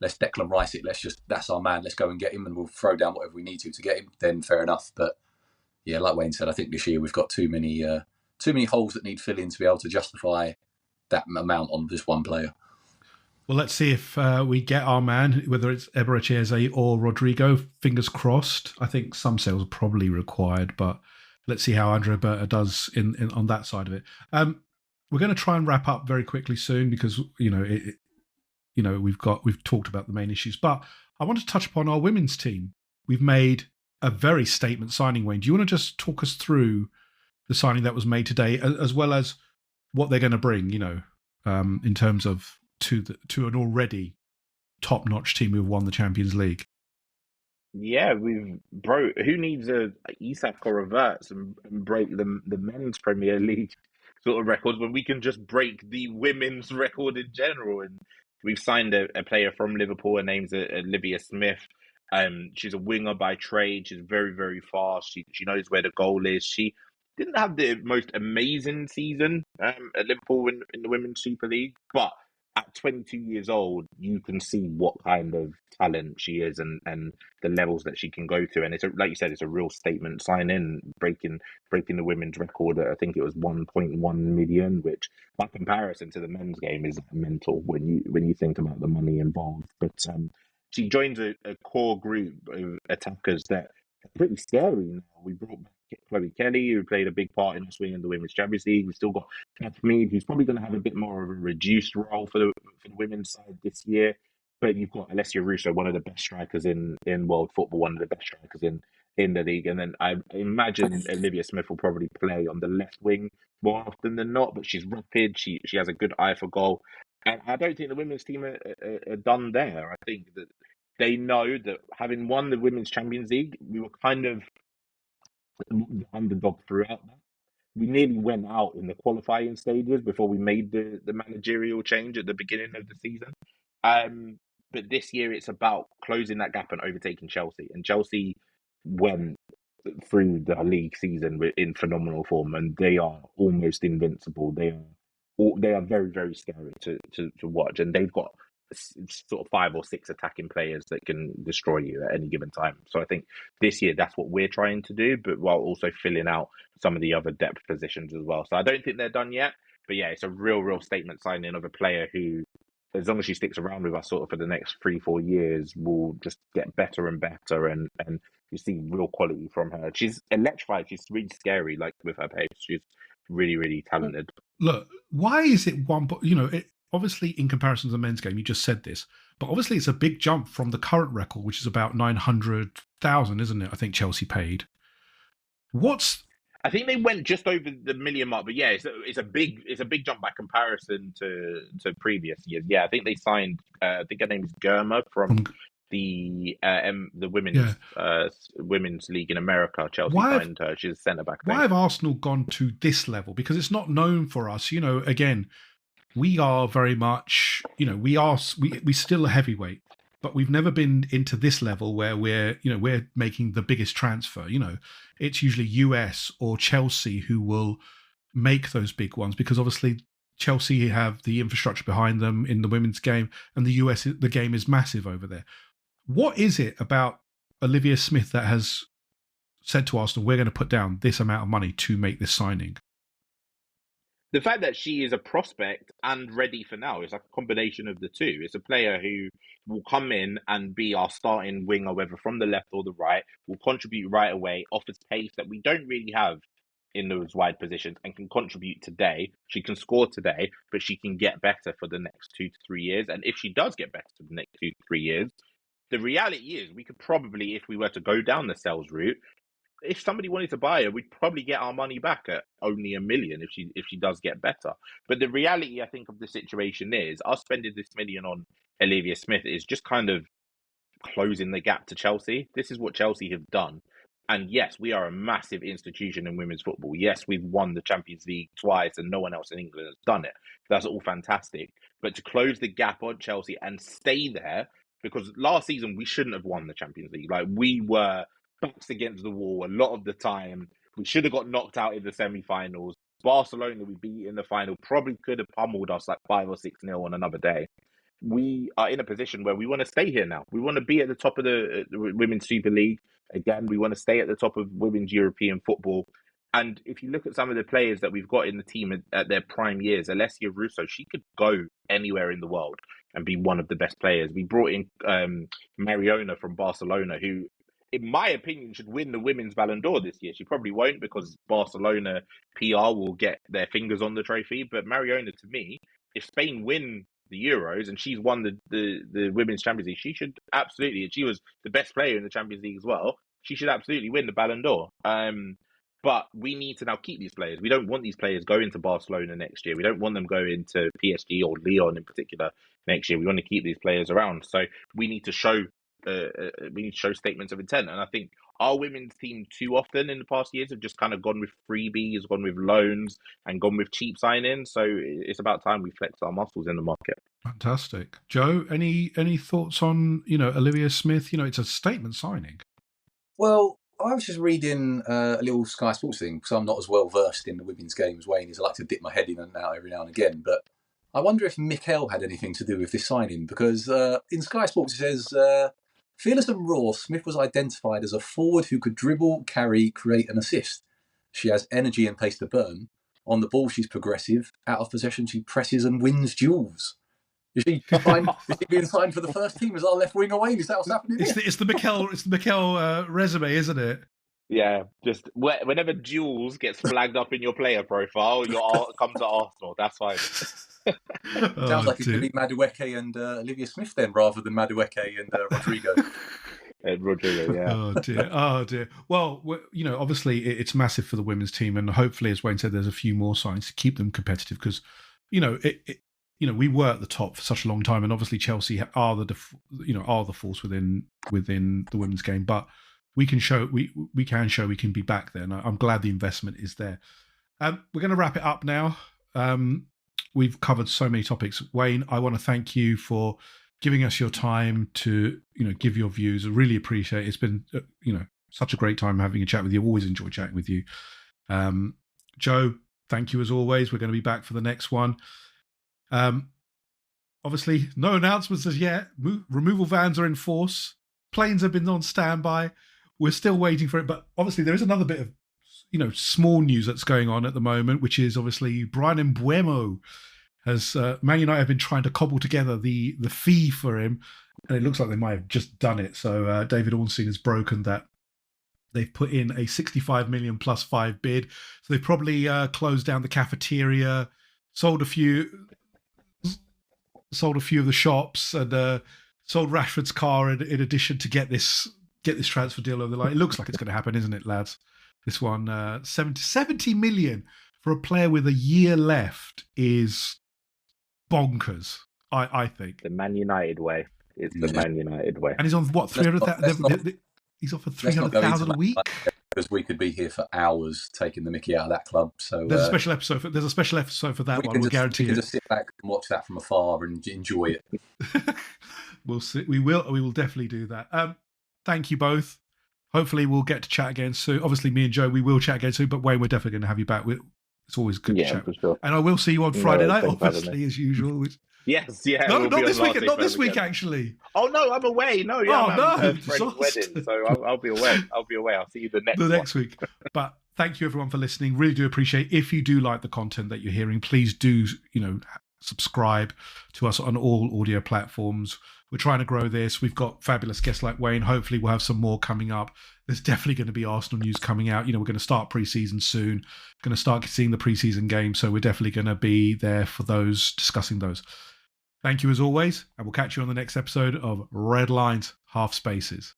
let's Declan Rice it, that's our man, let's go and get him and we'll throw down whatever we need to get him, then fair enough. But yeah, like Wayne said, I think this year we've got too many holes that need filling to be able to justify that amount on just one player. Well, let's see if we get our man, whether it's Eberechi Eze or Rodrigo. Fingers crossed. I think some sales are probably required, but let's see how Andrea Berta does in on that side of it. We're going to try and wrap up very quickly soon because we've talked about the main issues, but I want to touch upon our women's team. We've made a very statement signing. Wayne, do you want to just talk us through the signing that was made today, as well as what they're going to bring? In terms of to an already top-notch team who've won the Champions League. Yeah, who needs a Isak or a Wirtz and break the men's Premier League sort of records when we can just break the women's record in general? And we've signed a player from Liverpool. Her name's Olivia Smith. She's a winger by trade. She's very, very fast. She knows where the goal is. She didn't have the most amazing season at Liverpool in the Women's Super League, but at 22 years old, you can see what kind of talent she is and the levels that she can go to. And like you said, it's a real statement sign-in, breaking the women's record. I think it was 1.1 million, which by comparison to the men's game is mental when you think about the money involved. But she joins a core group of attackers that are pretty scary now. We brought back Chloe Kelly, who played a big part in us winning the Women's Champions League. We've still got Kath Mead, who's probably going to have a bit more of a reduced role for the women's side this year. But you've got Alessia Russo, one of the best strikers in world football, one of the best strikers in in the league. And then I imagine Olivia Smith will probably play on the left wing more often than not, but she's rapid. She has a good eye for goal. And I don't think the women's team are done there. I think that they know that having won the Women's Champions League, we were kind of the underdog throughout that. We nearly went out in the qualifying stages before we made the managerial change at the beginning of the season. But this year it's about closing that gap and overtaking Chelsea. And Chelsea went through the league season in phenomenal form, and they are almost invincible. They are very, very scary to watch, and they've got sort of 5 or 6 attacking players that can destroy you at any given time. So I think this year that's what we're trying to do, but while also filling out some of the other depth positions as well. So I don't think they're done yet, but yeah, it's a real statement signing of a player who, as long as she sticks around with us sort of for the next 3-4 years, will just get better and better, and you see real quality from her. She's electrified. She's really scary, like with her pace. She's really, really talented. Look, why is it one? Obviously, in comparison to the men's game, you just said this, but obviously it's a big jump from the current record, which is about 900,000, isn't it? I think Chelsea paid. I think they went just over the million mark, but yeah, it's a big jump by comparison to previous years. Yeah, I think they signed. I think her name is Germa from the women's league in America. Chelsea signed her. She's centre back. Why have Arsenal gone to this level? Because it's not known for us. Again, we are very much. We still a heavyweight, but we've never been into this level where we're making the biggest transfer. It's usually US or Chelsea who will make those big ones, because obviously Chelsea have the infrastructure behind them in the women's game, and the US, the game is massive over there. What is it about Olivia Smith that has said to Arsenal, we're going to put down this amount of money to make this signing? The fact that she is a prospect and ready for now is a combination of the two. It's a player who will come in and be our starting winger, whether from the left or the right, will contribute right away, offers pace that we don't really have in those wide positions, and can contribute today. She can score today, but she can get better for the next 2 to 3 years. And if she does get better for the next 2 to 3 years, the reality is we could probably, if we were to go down the sales route, if somebody wanted to buy her, we'd probably get our money back at only $1 million if she does get better. But the reality, I think, of the situation is us spending this $1 million on Olivia Smith is just kind of closing the gap to Chelsea. This is what Chelsea have done. And yes, we are a massive institution in women's football. Yes, we've won the Champions League twice and no one else in England has done it. That's all fantastic. But to close the gap on Chelsea and stay there, because last season we shouldn't have won the Champions League. Like, we were backs against the wall a lot of the time. We should have got knocked out in the semi-finals. Barcelona, we beat in the final, probably could have pummeled us like 5 or 6-0 on another day. We are in a position where we want to stay here now. We want to be at the top of the Women's Super League. Again, we want to stay at the top of women's European football. And if you look at some of the players that we've got in the team at their prime years, Alessia Russo, she could go anywhere in the world and be one of the best players. We brought in Mariona from Barcelona, who, in my opinion, should win the Women's Ballon d'Or this year. She probably won't, because Barcelona PR will get their fingers on the trophy. But Mariona, to me, if Spain win the Euros and she's won the Women's Champions League, she should absolutely, and she was the best player in the Champions League as well, she should absolutely win the Ballon d'Or. But we need to now keep these players. We don't want these players going to Barcelona next year. We don't want them going to PSG or Lyon in particular next year. We want to keep these players around. So we need to show statements of intent. And I think our women's team too often in the past years have just kind of gone with freebies, gone with loans, and gone with cheap signings. So it's about time we flex our muscles in the market. Fantastic. Joe, any thoughts on, Olivia Smith? It's a statement signing. Well, I was just reading a little Sky Sports thing, because I'm not as well versed in the women's game as Wayne is. I like to dip my head in and out every now and again. But I wonder if Mikel had anything to do with this signing, because in Sky Sports it says, fearless and raw, Smith was identified as a forward who could dribble, carry, create and assist. She has energy and pace to burn. On the ball, she's progressive. Out of possession, she presses and wins duels. Is she being signed for the first team as our left winger, Wayne? Is that what's happening? It's the Mikel resume, isn't it? Yeah, just whenever duels gets flagged up in your player profile, comes to Arsenal. That's fine. Sounds like it's going to be Madueke and Olivia Smith then, rather than Madueke and Rodrigo. Rodrigo, yeah. Oh dear, oh dear. Well, obviously it's massive for the women's team, and hopefully, as Wayne said, there's a few more signs to keep them competitive because, we were at the top for such a long time, and obviously Chelsea are the force within the women's game, but we can show we can be back there, and I'm glad the investment is there. We're going to wrap it up now. We've covered so many topics. Wayne, I want to thank you for giving us your time to, give your views. I really appreciate it. It's been, such a great time having a chat with you. Always enjoy chatting with you. Joe, thank you as always. We're going to be back for the next one. Obviously, no announcements as yet. Removal vans are in force. Planes have been on standby. We're still waiting for it. But obviously, there is another bit of, small news that's going on at the moment, which is obviously Bryan Mbeumo has Man United have been trying to cobble together the fee for him, and it looks like they might have just done it. So David Ornstein has broken that. They've put in a 65 million plus 5 bid. So they've probably closed down the cafeteria, sold a few of the shops, and sold Rashford's car in addition to get this transfer deal over the line. It looks like it's going to happen, isn't it, lads? This one, 70 million for a player with a year left is bonkers, I think. The Man United way. It's the Man United way. And he's on, what, 300,000? He's offered 300,000 a week? Because we could be here for hours taking the mickey out of that club. So there's a special episode for that one. We'll guarantee you. Just sit back and watch that from afar and enjoy it. We'll see. We will definitely do that. Thank you both. Hopefully we'll get to chat again soon. Obviously, me and Joe, we will chat again soon. But Wayne, we're definitely going to have you back. It's always good to chat. For sure. And I will see you on Friday night, obviously, as usual. Yes, yeah. No, not this week. Not this week, actually. Oh no, I'm away. No, yeah, I'm at a friend's wedding, so I'll be away. I'll see you the next week. But thank you, everyone, for listening. Really do appreciate. If you do like the content that you're hearing, please do subscribe to us on all audio platforms. We're trying to grow this. We've got fabulous guests like Wayne. Hopefully, we'll have some more coming up. There's definitely going to be Arsenal news coming out. We're going to start pre-season soon. Going to start seeing the pre-season games, so we're definitely going to be there for those, discussing those. Thank you as always, and we'll catch you on the next episode of Red Lines, Half Spaces.